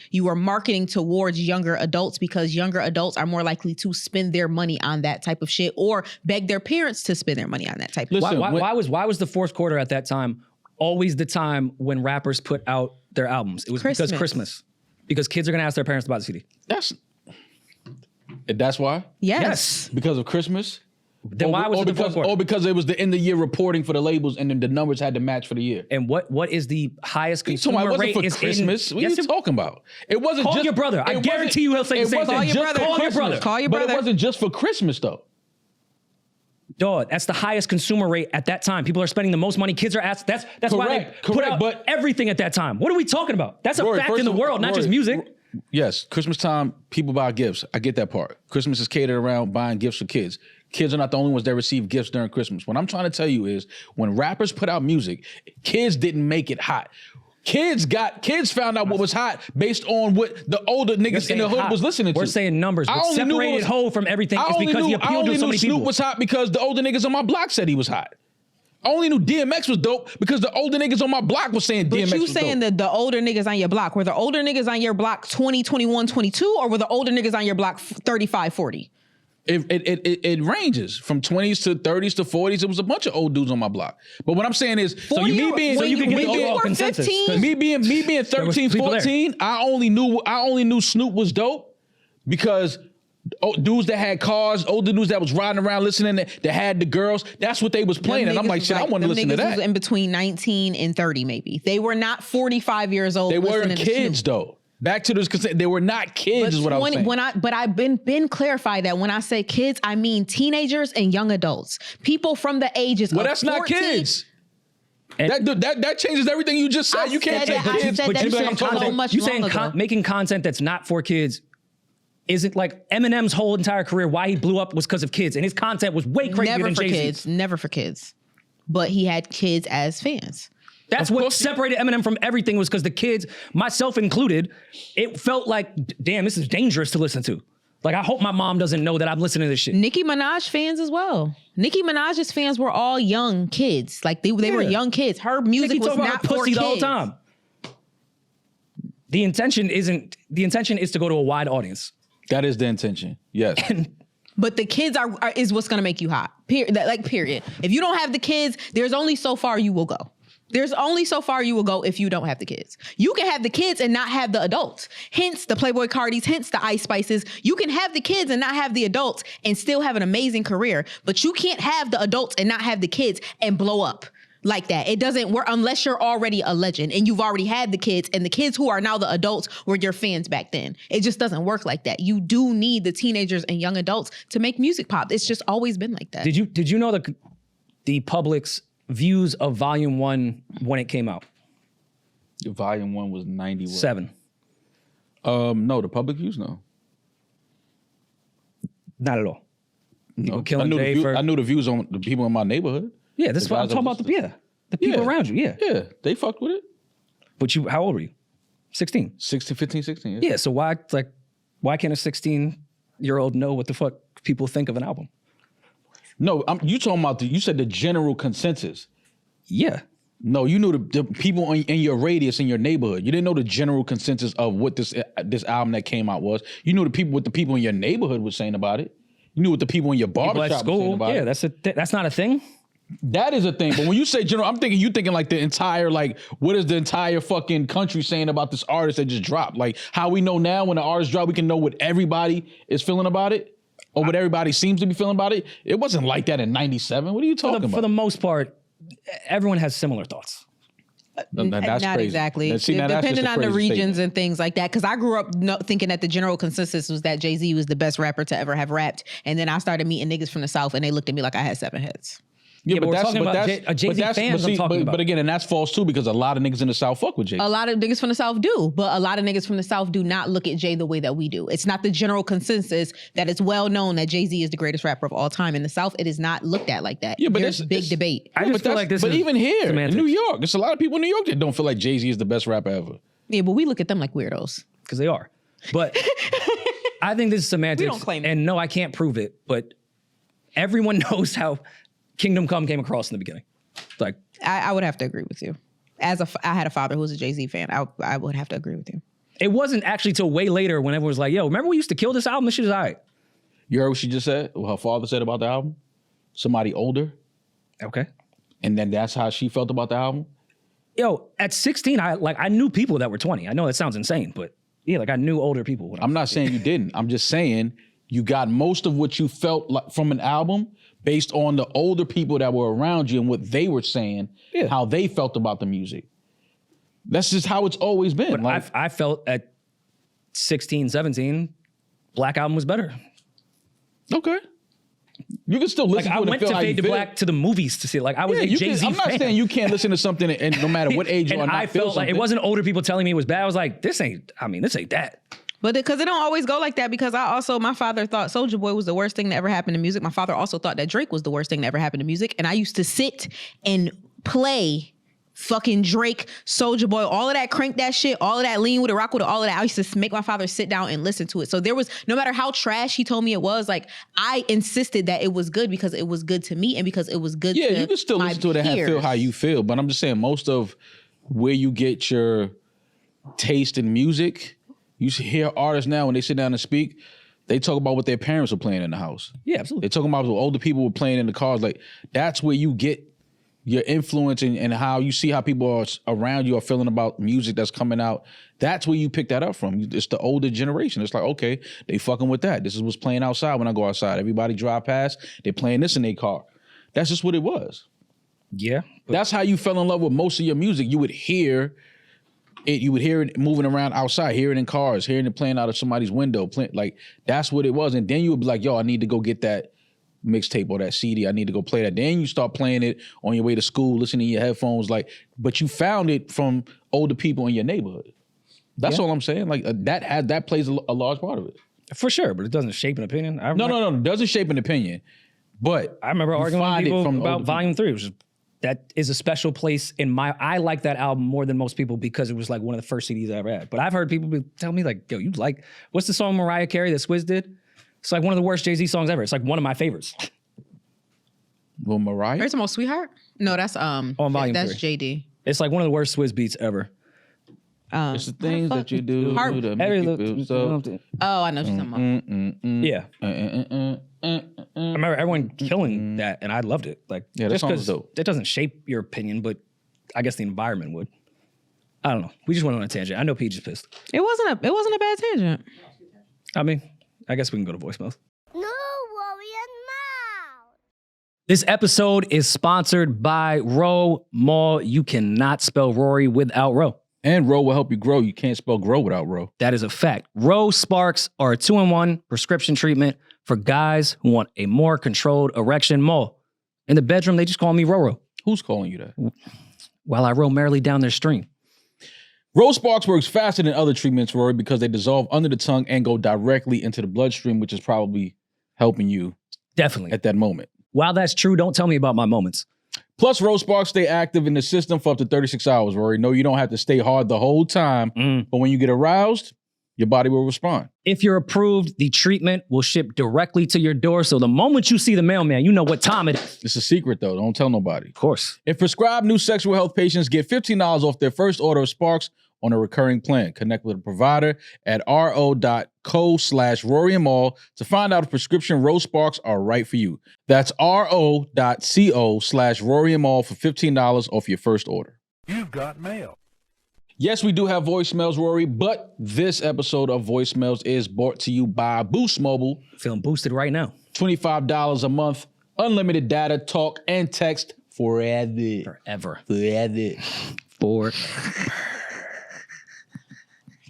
towards younger adults, because younger adults are more likely to spend their money on that type of shit or beg their parents to spend their money on that type of shit. Why was the fourth quarter at that time always the time when rappers put out their albums? It was because Christmas. Because kids are gonna ask their parents to buy the CD. That's why? Yes. Because of Christmas? Then why was it the fourth quarter? Or because it was the end of the year reporting for the labels and then the numbers had to match for the year. And what is the highest consumer rate? It wasn't for Christmas. What are you talking about? It wasn't Call your brother. I guarantee you he'll say the same thing. Call your brother. But it wasn't just for Christmas though. Dog, that's the highest consumer rate at that time. People are spending the most money. Kids are asked. That's why they put out everything at that time. What are we talking about? That's a fact in the world, not just music. Yes, Christmas time, people buy gifts. I get that part. Christmas is catered around buying gifts for kids. Kids are not the only ones that receive gifts during Christmas. What I'm trying to tell you is when rappers put out music, kids didn't make it hot. Kids found out what was hot based on what the older niggas in the hood was listening to. We're saying numbers. What separated Ho from everything is because he appealed to so many people. Snoop was hot because the older niggas on my block said he was hot. I only knew DMX was dope because the older niggas on my block was saying DMX was dope. But you saying that the older niggas on your block, were the older niggas on your block 20, 21, 22, or were the older niggas on your block 35, 40? It ranges from 20s to 30s to 40s. It was a bunch of old dudes on my block. But what I'm saying is, me being 13, 14, I only knew Snoop was dope because dudes that had cars, older dudes that was riding around listening, that had the girls, that's what they was playing. And I'm like, shit, I want to listen to that. Was in between 19 and 30 maybe. They were not 45 years old. They weren't kids though. Back to this, because they were not kids, is what I'm saying. But I've been clarified that when I say kids, I mean teenagers and young adults. People from the ages of 14. That's not kids. That changes everything you just said. You can't say kids. But you saying so much you saying ago. making content that's not for kids isn't like Eminem's whole entire career. Why he blew up was because of kids, and his content was way crazier than Jay-Z's. Never for kids. But he had kids as fans. That's what separated Eminem from everything was because the kids, myself included, it felt like, damn, this is dangerous to listen to. Like, I hope my mom doesn't know that I'm listening to this shit. Nicki Minaj fans as well. Nicki Minaj's fans were all young kids. Like, they were young kids. Her music was not for kids. The whole time. The intention is to go to a wide audience. That is the intention, yes. But the kids is what's going to make you hot. Period. If you don't have the kids, there's only so far you will go. There's only so far you will go if you don't have the kids. You can have the kids and not have the adults. Hence the Playboy Cardis, hence the Ice Spices. You can have the kids and not have the adults and still have an amazing career. But you can't have the adults and not have the kids and blow up like that. It doesn't work unless you're already a legend and you've already had the kids, and the kids who are now the adults were your fans back then. It just doesn't work like that. You do need the teenagers and young adults to make music pop. It's just always been like that. Did you know the public's views of Volume 1 when it came out? Volume 1 was 91. 7. No, the public views, no. Not at all. People No. killing Jay I knew the views on the people in my neighborhood. Yeah, this is what I'm talking about. The people around you, yeah. Yeah, they fucked with it. But how old were you? 16. 15, 16. Yeah, so why can't a 16-year-old know what the fuck people think of an album? No, you talking about you said the general consensus. Yeah. No, you knew the people in your radius, in your neighborhood. You didn't know the general consensus of what this album that came out was. You knew what the people in your neighborhood were saying about it. You knew what the people in your barbershop were saying about it. Yeah, that's not a thing. That is a thing. But when you say general, I'm thinking you thinking like the entire, like, what is the entire fucking country saying about this artist that just dropped? Like how we know now when the artist drop, we can know what everybody is feeling about it or what everybody seems to be feeling about it. It wasn't like that in 97. What are you talking about? For the most part, everyone has similar thoughts. That's not crazy. exactly. Now, see, now that's depending just a on the crazy regions statement. and things like that. Because I grew up thinking that the general consensus was that Jay-Z was the best rapper to ever have rapped. And then I started meeting niggas from the South and they looked at me like I had 7 heads. Yeah, but we're talking about Jay-Z fans. But again, and that's false too, because a lot of niggas in the South fuck with Jay. A lot of niggas from the South do, but a lot of niggas from the South do not look at Jay the way that we do. It's not the general consensus that it's well known that Jay-Z is the greatest rapper of all time. In the South, it is not looked at like that. Yeah, but there's big debate. I just feel like this. But is even here semantics. in New York, there's a lot of people in New York that don't feel like Jay-Z is the best rapper ever. Yeah, but we look at them like weirdos. Because they are. But I think this is semantics. We don't claim it. And no, I can't prove it. But everyone knows how Kingdom Come came across in the beginning. Like I would have to agree with you. I had a father who was a Jay-Z fan. I would have to agree with you. It wasn't actually till way later when everyone was like, yo, remember we used to kill this album? This shit is all right. You heard what she just said? What her father said about the album? Somebody older. Okay. And then that's how she felt about the album? Yo, at 16, I knew people that were 20. I know that sounds insane, but yeah, like I knew older people. I'm not saying you didn't. I'm just saying you got most of what you felt like from an album based on the older people that were around you and what they were saying, how they felt about the music. That's just how it's always been. But I felt at 16, 17, Black Album was better. Okay. You can still listen I to it went and feel to how you Fade to feel. Black to the movies to see it. Like I was a Jay-Z fan. I'm not saying you can't listen to something and no matter what age you are, and not I feel felt like something. it wasn't older people telling me it was bad. I was like, this ain't that. But because it don't always go like that, because my father thought Soulja Boy was the worst thing that ever happened to music. My father also thought that Drake was the worst thing that ever happened to music. And I used to sit and play fucking Drake, Soulja Boy, all of that, crank that shit, all of that, lean with it, rock with it, all of that. I used to make my father sit down and listen to it. So there was, no matter how trash he told me it was, like I insisted that it was good because it was good to me and because it was good to you can still listen to it and feel how you feel. But I'm just saying most of where you get your taste in music, you hear artists now when they sit down and speak, they talk about what their parents were playing in the house. Yeah, absolutely. They're talking about what older people were playing in the cars. Like that's where you get your influence and how you see how people are around you are feeling about music that's coming out. That's where you pick that up from. It's the older generation. It's like, okay, they fucking with that. This is what's playing outside when I go outside. Everybody drive past, they're playing this in their car. That's just what it was. Yeah. That's how you fell in love with most of your music. You would hear you would hear it moving around outside, hear it in cars, hearing it playing out of somebody's window. Like, that's what it was. And then you would be like, yo, I need to go get that mixtape or that CD. I need to go play that. Then you start playing it on your way to school, listening to your headphones. Like, but you found it from older people in your neighborhood. That's all I'm saying. Like, that plays a large part of it. For sure, but it doesn't shape an opinion. No. It doesn't shape an opinion. But I remember arguing with people about Volume 3. It was just, that is a special place in my... I like that album more than most people because it was like one of the first CDs I ever had. But I've heard people tell me like, yo, you like... What's the song Mariah Carey that Swizz did? It's like one of the worst Jay-Z songs ever. It's like one of my favorites. Well, Mariah? Where's the most Sweetheart? No, that's on Volume that's 3. JD. It's like one of the worst Swizz beats ever. It's the things that you do to make you feel so... Oh, I know what you're talking about. Yeah. I remember everyone killing that, and I loved it. Like, yeah, that song was dope. It doesn't shape your opinion, but I guess the environment would. I don't know. We just went on a tangent. I know Peeje is pissed. It wasn't a bad tangent. I mean, I guess we can go to voicemails. No worry now. This episode is sponsored by Ro Mall. You cannot spell Rory without Ro. And Ro will help you grow. You can't spell grow without Ro. That is a fact. Ro Sparks are a 2-in-1 prescription treatment for guys who want a more controlled erection. Mall. In the bedroom, they just call me Roro. Who's calling you that? While I roll merrily down their stream. Ro Sparks works faster than other treatments, Rory, because they dissolve under the tongue and go directly into the bloodstream, which is probably helping you Definitely. at that moment. While that's true, don't tell me about my moments. Plus, Ro Sparks stay active in the system for up to 36 hours, Rory. No, you don't have to stay hard the whole time, but when you get aroused, your body will respond. If you're approved, the treatment will ship directly to your door. So the moment you see the mailman, you know what time it is. It's a secret, though. Don't tell nobody. Of course. If prescribed new sexual health patients get $15 off their first order of Sparks on a recurring plan. Connect with a provider at ro.co/RoryandMall to find out if prescription Ro Sparks are right for you. That's ro.co/RoryandMall for $15 off your first order. You've got mail. Yes, we do have voicemails, Rory, but this episode of voicemails is brought to you by Boost Mobile. Feeling boosted right now. $25 a month, unlimited data, talk, and text forever. For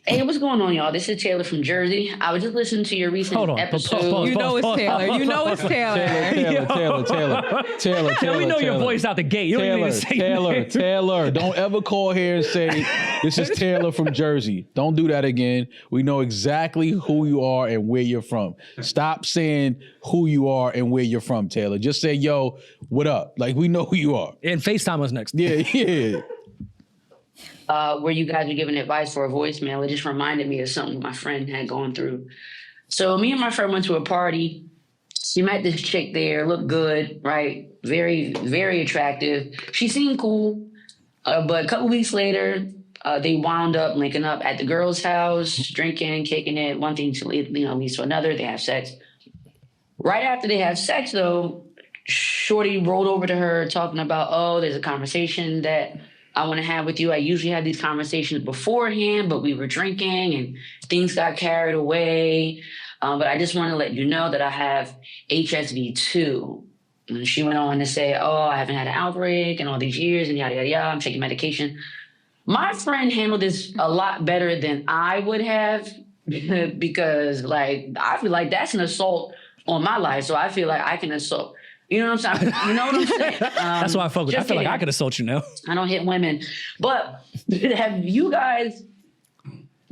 Hey, what's going on, y'all? This is Taylor from Jersey. I was just listening to your recent episode. Pause. You know it's Taylor. You know it's Taylor. Taylor. We know your voice out the gate. You don't even need to say Taylor. Don't ever call here and say, this is Taylor from Jersey. Don't do that again. We know exactly who you are and where you're from. Stop saying who you are and where you're from, Taylor. Just say, yo, what up? Like, we know who you are. And FaceTime us next. Yeah. Where you guys are giving advice for a voicemail, it just reminded me of something my friend had gone through. So me and my friend went to a party. She met this chick there, looked good, right? Very, very attractive. She seemed cool. But a couple weeks later, they wound up linking up at the girl's house, drinking, kicking it. One thing leads to another. They have sex. Right after they have sex, though, Shorty rolled over to her talking about, oh, there's a conversation that I want to have with you. I usually have these conversations beforehand, but we were drinking and things got carried away. But I just want to let you know that I have HSV-2. And she went on to say, oh, I haven't had an outbreak in all these years and yada, yada, yada. I'm taking medication. My friend handled this a lot better than I would have because, like, I feel like that's an assault on my life. So I feel like I can assault. You know what I'm saying? You know what I'm saying? That's why I focus. I feel like I could assault you now. I don't hit women. But have you guys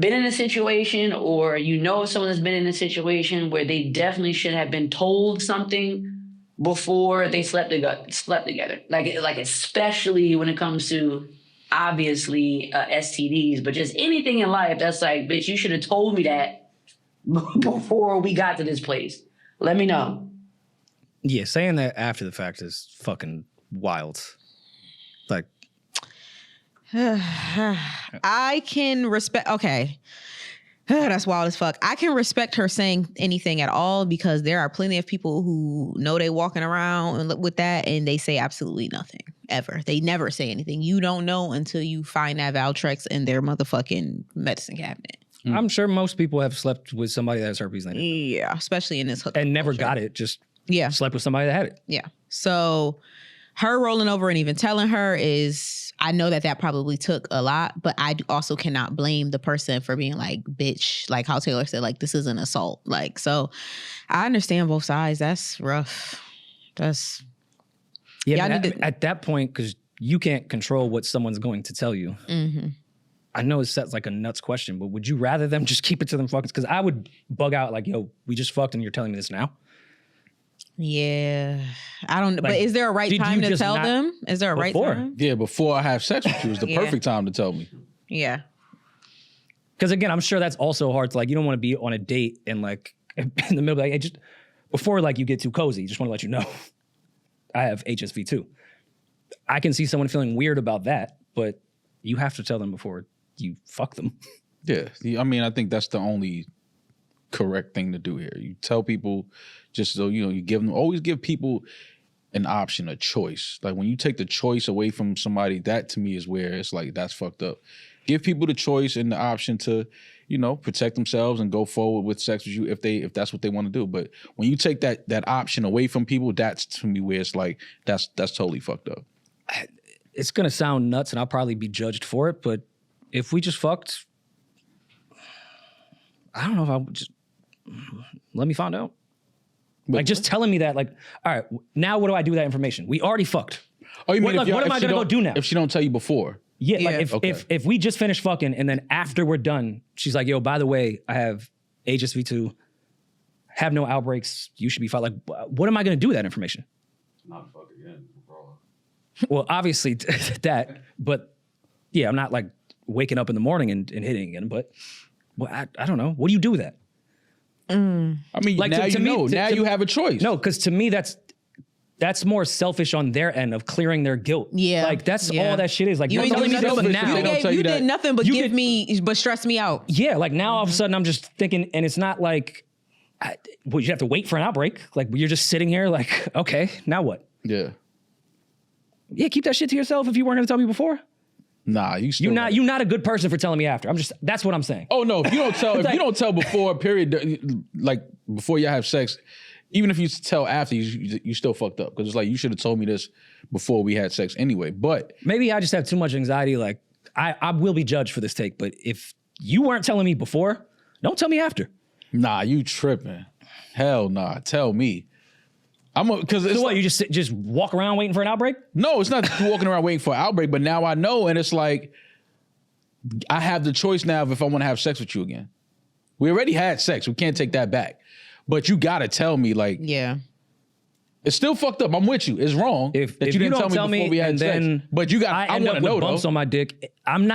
been in a situation or you know someone that's been in a situation where they definitely should have been told something before they slept together? Like especially when it comes to obviously STDs, but just anything in life that's like, bitch, you should have told me that before we got to this place. Let me know. Yeah, saying that after the fact is fucking wild. Like, I can respect. Okay. That's wild as fuck. I can respect her saying anything at all because there are plenty of people who know they walking around with that and they say absolutely nothing ever. They never say anything. You don't know until you find that Valtrex in their motherfucking medicine cabinet. I'm sure most people have slept with somebody that has herpes. Yeah, especially in this hookup and never culture. got it. Just slept with somebody that had it. Yeah. So her rolling over and even telling her is I know that probably took a lot, but I also cannot blame the person for being like, bitch, like how Taylor said, like, this is an assault. Like, so I understand both sides. That's rough. At that point, because you can't control what someone's going to tell you. Mm-hmm. I know it sounds like a nuts question, but would you rather them just keep it to them fucking? Because I would bug out like, yo, we just fucked and you're telling me this now? Yeah. I don't, but Like, is there a right did time you to just tell not- them? Is there a right Before. time? Yeah, before I have sex with you is the Yeah. perfect time to tell me. Yeah. Because again, I'm sure that's also hard to like, you don't want to be on a date and like in the middle, like, hey, just before like you get too cozy, just want to let you know, I have HSV too. I can see someone feeling weird about that, but you have to tell them before you fuck them. Yeah, I mean, I think that's the only correct thing to do here. You tell people just so, you know, you give them, always give people an option, a choice. Like when you take the choice away from somebody, that to me is where it's like, that's fucked up. Give people the choice and the option to, you know, protect themselves and go forward with sex with you if that's what they want to do. But when you take that option away from people, that's to me where it's like, that's totally fucked up. It's going to sound nuts and I'll probably be judged for it, but if we just fucked, I don't know if I would just, let me find out. But, Like just telling me that, like, all right, now what do I do with that information? We already fucked. oh, you mean What am I gonna go do now? If she don't tell you before? Yeah, Yeah. like Okay. if we just finished fucking and then after we're done, she's like, yo, by the way, I have HSV2, have no outbreaks, you should be fine. Like, what am I gonna do with that information? Not fuck again, bro. Well, obviously that, but yeah, I'm not like waking up in the morning and hitting again, but well, I don't know. What do you do with that? I mean, Like, now to you me- know. to- Now to- you have a choice. No, because to me, that's more selfish on their end of clearing their guilt. Yeah. Like that's Yeah. all that shit is. Like You you're ain't telling doing me nothing this but now. They don't tell you you did that. nothing but You give could- me, but stress me out. Yeah, like now all of a sudden I'm just thinking, and it's not like, well, you have to wait for an outbreak. Like you're just sitting here like, okay, now what? Yeah. Yeah, keep that shit to yourself if you weren't gonna tell me before. Nah, you still You're not a good person for telling me after. That's what I'm saying. Oh no! If you don't tell, Like- you don't tell before, period, like before y'all have sex, even if you tell after, you still fucked up because it's like you should have told me this before we had sex anyway. But Maybe I just have too much anxiety. Like I will be judged for this take, but if you weren't telling me before, don't tell me after. nah, you tripping? Hell nah! Tell me. Because it's So what? like, You just walk around waiting for an outbreak? no, it's not walking around waiting for an outbreak. But now I know, and it's like I have the choice now of if I want to have sex with you again. We already had sex. We can't take that back. But you gotta tell me, like, Yeah. it's still fucked up. I'm with you. It's wrong If that you you didn't don't tell me before we had and sex. then But you got. I end want up to know with bumps though. on my dick. I'm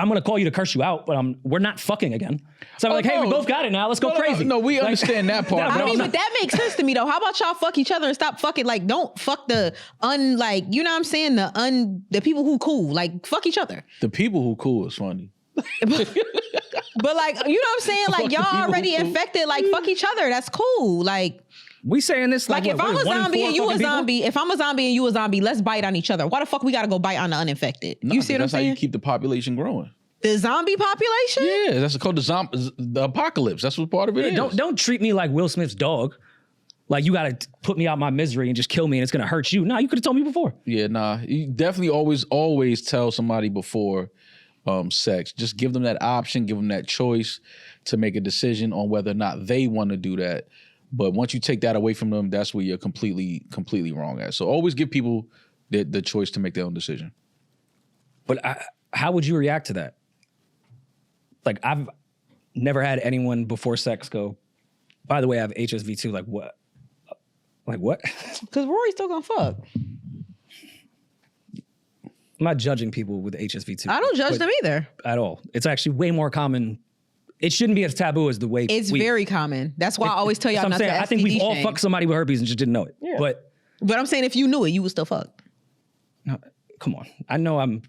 gonna call you to curse you out, but we're not fucking again. So I'm Oh, like, hey, we no. both got it now. Let's go crazy. No, we Like- understand that part. I but mean, I'm but that makes sense to me though. How about y'all fuck each other and stop fucking? Like, don't fuck the like, you know what I'm saying? The people who cool, like, fuck each other. the people who cool is funny. But like, you know what I'm saying? Fuck Like, the y'all people who already cool. infected. Like, fuck each other. That's cool. Like We saying this like, if what, I'm a one in zombie four and you a fucking people? zombie, if I'm a zombie and you a zombie, let's bite on each other. Why the fuck we gotta go bite on the uninfected? Nah, You see what I'm that's how saying? you keep the population growing. The zombie population? Yeah, that's called the apocalypse. That's what part of it Yeah, is. don't treat me like Will Smith's dog. Like you gotta put me out my misery and just kill me and it's gonna hurt you. Nah, you could have told me before. Yeah, nah. You definitely always tell somebody before sex. Just give them that option, give them that choice to make a decision on whether or not they want to do that. But once you take that away from them, that's where you're completely wrong at. So always give people the choice to make their own decision. But how would you react to that? Like I've never had anyone before sex go, by the way, I have HSV too. Like what? Like what? Because Rory's still gonna fuck. I'm not judging people with HSV too. I don't judge them either. at all. It's actually way more common. It shouldn't be as taboo as the way It's very common. That's why I always tell y'all I'm not saying. to I think we've STD all shame. fucked somebody with herpes and just didn't know it. Yeah. But But I'm saying if you knew it, you would still fuck. no, come on. I know I'm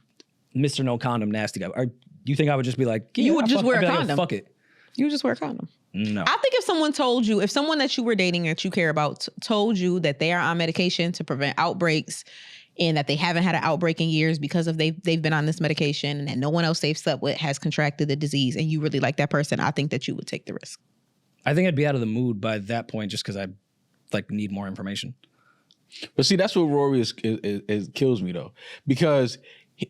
Mr. No Condom nasty guy. Or you think I would just be like, yeah, You would I just fuck- wear I'd a be like, condom. Fuck it. You would just wear a condom. No. I think if someone told you, if someone that you were dating that you care about told you that they are on medication to prevent outbreaks and that they haven't had an outbreak in years because of they've been on this medication and that no one else they've slept with has contracted the disease and you really like that person, I think that you would take the risk. I think I'd be out of the mood by that point just because I like need more information. But see, that's what Rory is kills me though, because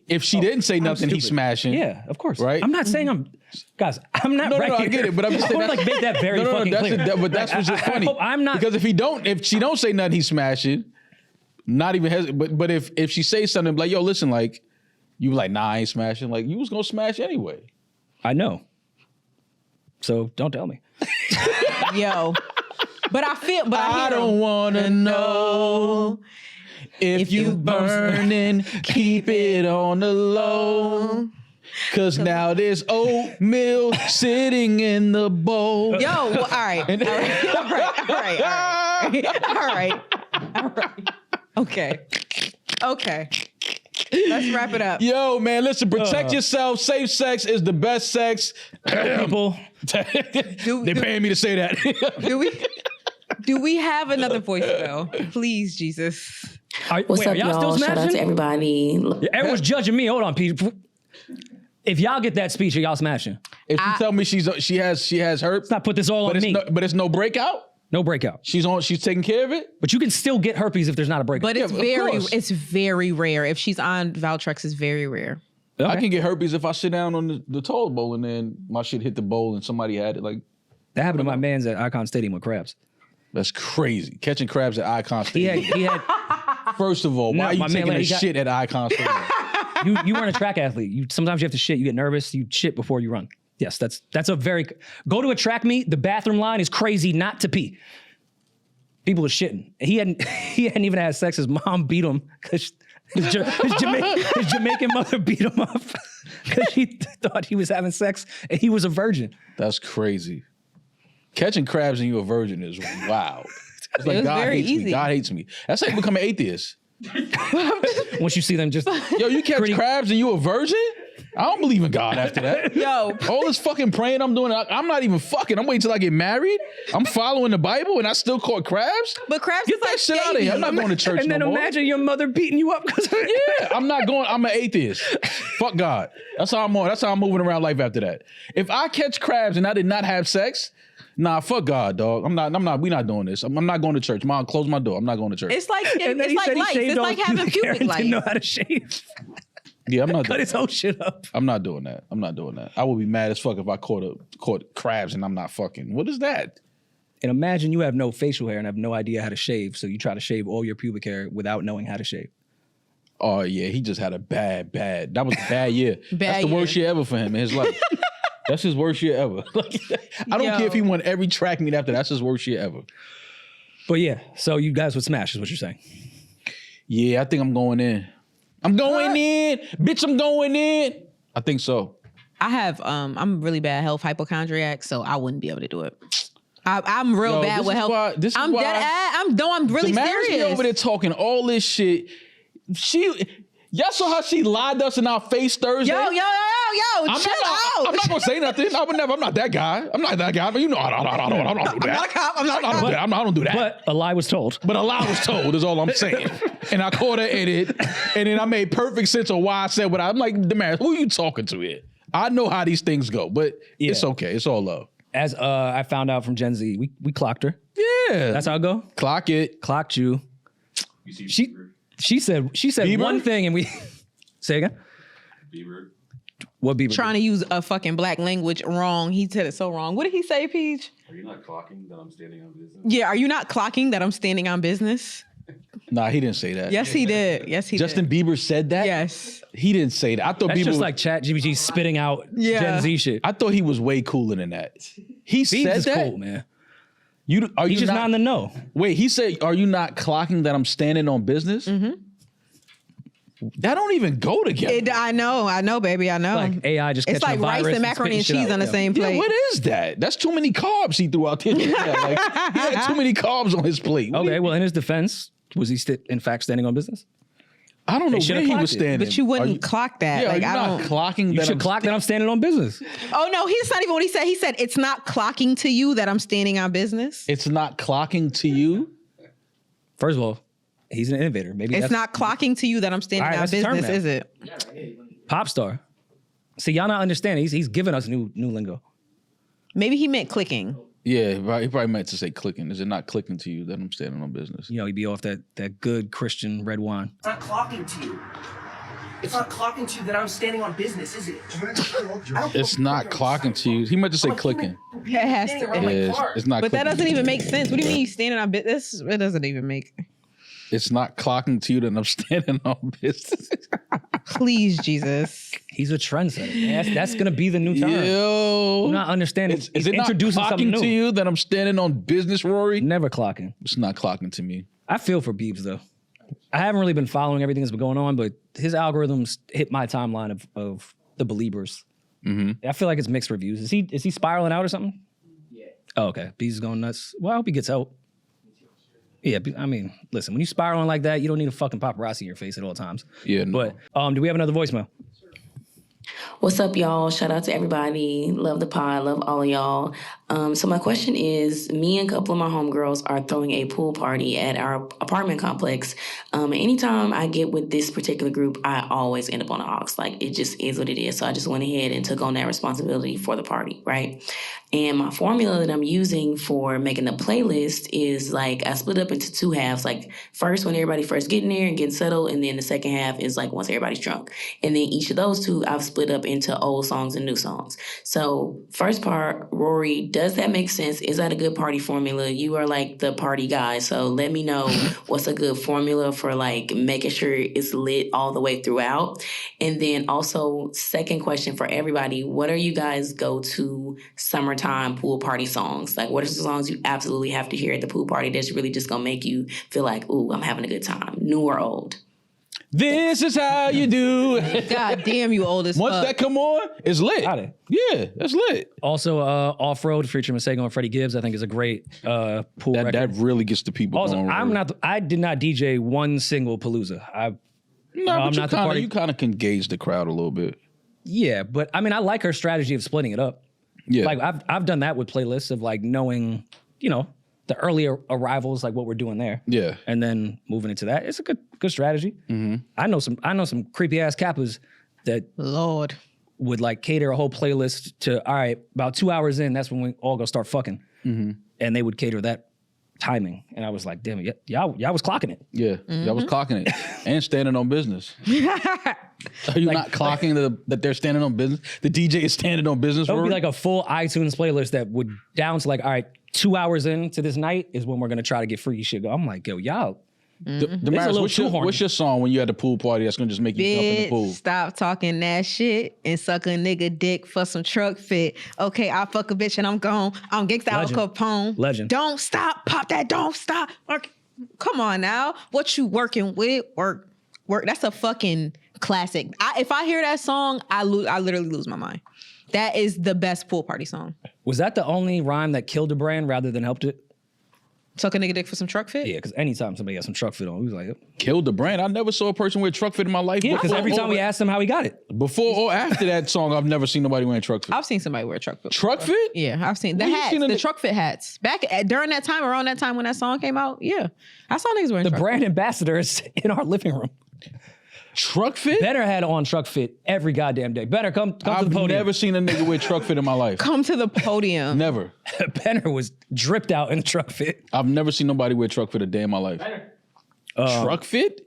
If she didn't say nothing, he's stupid. smashing. Yeah, of course. Right? I'm not saying I'm not No, right I here. get it, but I'm just saying I wanna, like make that very fucking clear. but that's what's just funny. I'm not because if she don't say nothing, he's smashing. Not even but if she says something like, yo, listen, like, you like, nah, I ain't smashing. Like, you was gonna smash anyway. I know. So don't tell me. Yo. But I don't wanna know if you burning, keep it on the low. Cause now there's oatmeal sitting in the bowl. Yo, well, all right. All right. Okay. Let's wrap it up. Yo, man, listen, protect yourself. Safe sex is the best sex. People. They're paying me to say that. Do we have another voicemail? Please, Jesus. What's up, y'all y'all? still Shout out smashing? to everybody. Everyone's judging me. Hold on, Peeje. If y'all get that speech, are y'all smashing? If you tell me she has herpes, Let's not put this all on me. but it's no breakout. No breakout. She's taking care of it. But you can still get herpes if there's not a breakout. But course. it's very rare. If she's on Valtrex, it's very rare. Okay. I can get herpes if I sit down on the toilet bowl and then my shit hit the bowl and somebody had it. Like, that happened to my man's at Icon Stadium with crabs. that's crazy. Catching crabs at Icon Stadium. He had First of all, why are you my man, taking like, a he got- shit at Icon Stadium? you weren't a track athlete. Sometimes you have to shit. You get nervous. You shit before you run. Yes, that's a very go to a track meet. The bathroom line is crazy not to pee. People are shitting. He hadn't even had sex. His mom beat him because his Jamaican mother beat him up because she thought he was having sex and he was a virgin. That's crazy. Catching crabs and you a virgin is wow. It's like was God very hates me. easy. God hates me. That's like becoming an atheist. Once you see them just Yo, you catch crabs and you a virgin? I don't believe in God after that. Yo, All this fucking praying I'm doing, I'm not even fucking. I'm waiting till I get married. I'm following the Bible and I still caught crabs? but crabs Get is that like shit out of here. I'm not going to church and no then more. imagine your mother beating you up because Yeah, I'm not going. I'm an atheist. Fuck God. That's how I'm on. That's how I'm moving around life after that. If I catch crabs and I did not have sex, nah, fuck God, dog. I'm not. We not doing this. I'm not going to church. Mom, close my door. I'm not going to church. It's like And then it's like lice. It's like having pubic Didn't know lice. how to shave. Yeah, I'm not Cut doing his that. whole shit up. I'm not doing that. I'm not doing that. I would be mad as fuck if I caught crabs and I'm not fucking. What is that? And imagine you have no facial hair and have no idea how to shave, so you try to shave all your pubic hair without knowing how to shave. Oh yeah, he just had a bad. That was a bad year. That's Bad the worst year ever for him in his life. That's his worst year ever. I don't care if he won every track meet after. That's his worst year ever. But yeah, so you guys would smash is what you're saying. Yeah, I think I'm going in. I'm going in, bitch. I'm going in. I think so. I have I'm really bad health hypochondriac, so I wouldn't be able to do it. I'm real Yo, bad this with is health. why- this is I'm why- dead ass. I'm really Demaris be serious. over there talking all this shit. Y'all saw how she lied to us in our face Thursday. Yo, chill out. I'm not gonna say nothing. I'm not that guy. I'm not that guy. But you know, I don't do that. I'm not a cop. I'm not a I don't cop. do that. I don't do that. But a lie was told. But a lie was told is all I'm saying. And I caught her in it. And then I made perfect sense of why I said what I'm like, Demaris, who are you talking to here? I know how these things go, but it's okay. It's all love. As I found out from Gen Z, we clocked her. Yeah. That's how it go. Clock it. Clocked you. You see She said Bieber? one thing and we say again. Bieber? What Bieber? Trying to use a fucking black language wrong. He said it so wrong. What did he say, Peeje? Are you not clocking that I'm standing on business? Yeah, are you not clocking that I'm standing on business? Nah, he didn't say that. Yes, he did. Yes, he Justin did. Bieber said that? Yes. He didn't say that. I thought That's Bieber just was, like ChatGPT spitting out Yeah. Gen Z shit. I thought he was way cooler than that. He Biebs said is that? cool, man. Are He's you just not in the know. Wait, he said, are you not clocking that I'm standing on business? Mm-hmm. That don't even go together. I know, baby. I know. Like AI just it's catching like a virus rice and macaroni and spitting shit cheese out. on the Yeah. same plate. Yeah, what is that? That's too many carbs he threw out there. Yeah, like, he had too many carbs on his plate. What do Okay, you- well, in his defense, was he in fact standing on business? I don't know shoulda where he clocked was it. standing. But you wouldn't Are you- clock that. Yeah, like are you I not don't. clocking You that should clock that I'm standing on business. Oh no, he's not even what he said. He said it's not clocking to you that I'm standing on business. It's not clocking to you? First of all, he's an innovator. Maybe It's that's not clocking to you that I'm standing All right, on that's the term business, now. is it? pop star. See, y'all not understanding. He's giving us new lingo. Maybe he meant clicking. Yeah, he probably meant to say clicking. Is it not clicking to you that I'm standing on business? You know, he'd be off that good Christian red wine. It's not clocking to you It's not clocking to you that I'm standing on business, is it? It's not clocking to you. He meant to say clicking. It has to. Yeah, it's not. But that clicking. doesn't even make sense. What do you mean you standing on business? It doesn't even make. It's not clocking to you that I'm standing on business. Please, Jesus. He's a trendsetter. That's gonna be the new term. Yo, I'm not understanding. Is He's it not introducing something clocking new. to you that I'm standing on business, Rory? Never clocking. It's not clocking to me. I feel for Biebs though. I haven't really been following everything that's been going on, but his algorithms hit my timeline of the Beliebers. I feel like it's mixed reviews. Is he spiraling out or something? Yeah. Oh, okay. Biebs is going nuts. Well, I hope he gets help. Yeah, I mean, listen, when you spiraling like that, you don't need a fucking paparazzi in your face at all times. Yeah, no. But do we have another voicemail? What's up, y'all? Shout out to everybody. Love the pod. Love all of y'all. So my question is, me and a couple of my homegirls are throwing a pool party at our apartment complex. Anytime I get with this particular group, I always end up on the aux. Like, it just is what it is. So I just went ahead and took on that responsibility for the party, right? And my formula that I'm using for making the playlist is like, I split up into two halves. Like, first when everybody first getting there and getting settled, and then the second half is like once everybody's drunk. And then each of those two, I've split up into old songs and new songs. So first part, Rory, does that make sense? Is that a good party formula? You are like the party guy, so let me know what's a good formula for like making sure it's lit all the way throughout. And then also, second question for everybody, what are you guys' go-to summertime pool party songs? Like, what are the songs you absolutely have to hear at the pool party that's really just gonna make you feel like, ooh, I'm having a good time, new or old? This is how you do it. God damn, you old as Once fuck. that come on, it's lit. Got it. Yeah, that's lit. Also, Off-Road featuring Masego and Freddie Gibbs, I think is a great pool record. That really gets the people Also, going. I did not DJ one single Palooza. No, but I'm not the party. you kind of can gauge the crowd a little bit. Yeah, but I mean, I like her strategy of splitting it up. Yeah, Like I've done that with playlists of like knowing, the earlier arrivals, like what we're doing there. Yeah. And then moving into that. It's a good strategy. I know some creepy ass Kappas that Lord. would like cater a whole playlist to, all right, about 2 hours in, that's when we all go start fucking. And they would cater that timing. And I was like, damn it, y'all was clocking it. Yeah, y'all was clocking it and standing on business. Are you not clocking that they're standing on business? The DJ is standing on business. That would be Rory? like a full iTunes playlist that would down to like, all right, 2 hours into this night is when we're gonna try to get freaky shit go. I'm like, yo, y'all. Demaris, what's your song when you at the pool party that's gonna just make you jump in the pool? Stop talking that shit and suck a nigga dick for some truck fit. Okay, I fuck a bitch and I'm gone. I'm Gangsta Al Legend. Capone. Legend. Don't stop, pop that, don't stop. Come on now. What you working with? Work. That's a fucking classic. If I hear that song, I literally lose my mind. That is the best pool party song. Was that the only rhyme that killed a brand rather than helped it? Suck a nigga dick for some truck fit? Yeah, because anytime somebody has some truck fit on, we was like, Killed the brand. I never saw a person wear truck fit in my life. yeah, because Before every time we asked him how he got it. Before or after that song, I've never seen nobody wearing truck fit. I've seen somebody wear truck fit. Truck fit? Yeah, I've seen the Where you hats, seen the truck fit hats. During that time, around that time when that song came out, yeah. I saw niggas wearing The truck brand fit. ambassador is in our living room. Truck fit? Benner had on truck fit every goddamn day. Benner, come to I've the podium. never seen a nigga wear truck fit in my life. Come to the podium. Never. Benner was dripped out in a truck fit. I've never seen nobody wear truck fit a day in my life. Truck fit?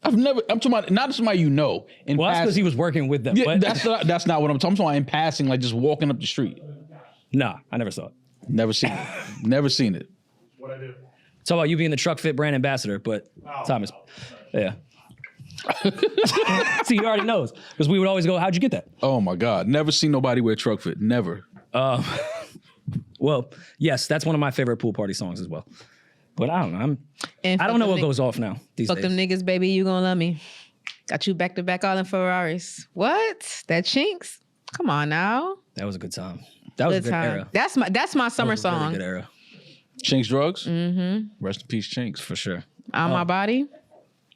I'm talking about not somebody you know. Well, that's because he was working with them. Yeah, but that's not what I'm talking about. In passing, like just walking up the street. nah, I never saw it. Never seen it. Never seen it. What I do? It's all about you being the truck fit brand ambassador, but Thomas, yeah. See, he already knows because we would always go, "How'd you get that?" Oh my God. Never seen nobody wear truck fit. Never. Well, yes, that's one of my favorite pool party songs as well. But I don't know. And I don't know what goes off now these Fuck days. them niggas, baby, you gonna love me. Got you back to back all in Ferraris. What? That Chinks? Come on now. That was a good time. That was a good era. That's my summer That was a really song. good era Chinks drugs? Mm-hmm. Rest in peace, Chinks. for sure. On my body.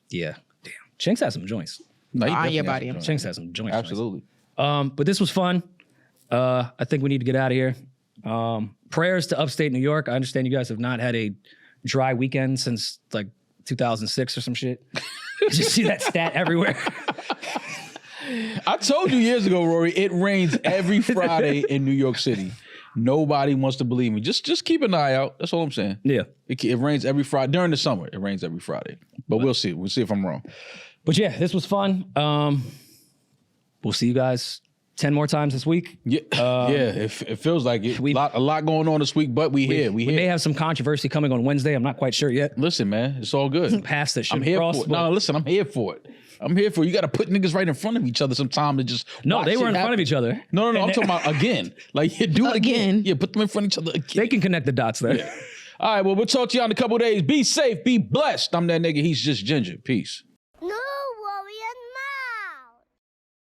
Yeah, damn. Chinks had some joints. No, he On definitely your has body. some joints. Chinks had some joints. Absolutely. But this was fun. I think we need to get out of here. Prayers to upstate New York. I understand you guys have not had a dry weekend since like 2006 or some shit. Just see that stat everywhere. I told you years ago, Rory, it rains every Friday in New York City. Nobody wants to believe me. Just keep an eye out. That's all I'm saying. Yeah. It rains every Friday. During the summer, it rains every Friday. But we'll see. We'll see if I'm wrong. But yeah, this was fun. We'll see you guys 10 more times this week. Yeah, it feels like it. A lot going on this week, but we here. We may have some controversy coming on Wednesday. I'm not quite sure yet. Listen, man, it's all good. Past that shit. I'm here for it. No, listen, I'm here for it. I'm here for it. You got to put niggas right in front of each other sometime to just No, they were in front of each other. No, I'm talking about again. Like, do it again. Yeah, put them in front of each other again. They can connect the dots there. Yeah. All right, well, we'll talk to y'all in a couple days. Be safe, be blessed. I'm that nigga. He's just Ginger. Peace.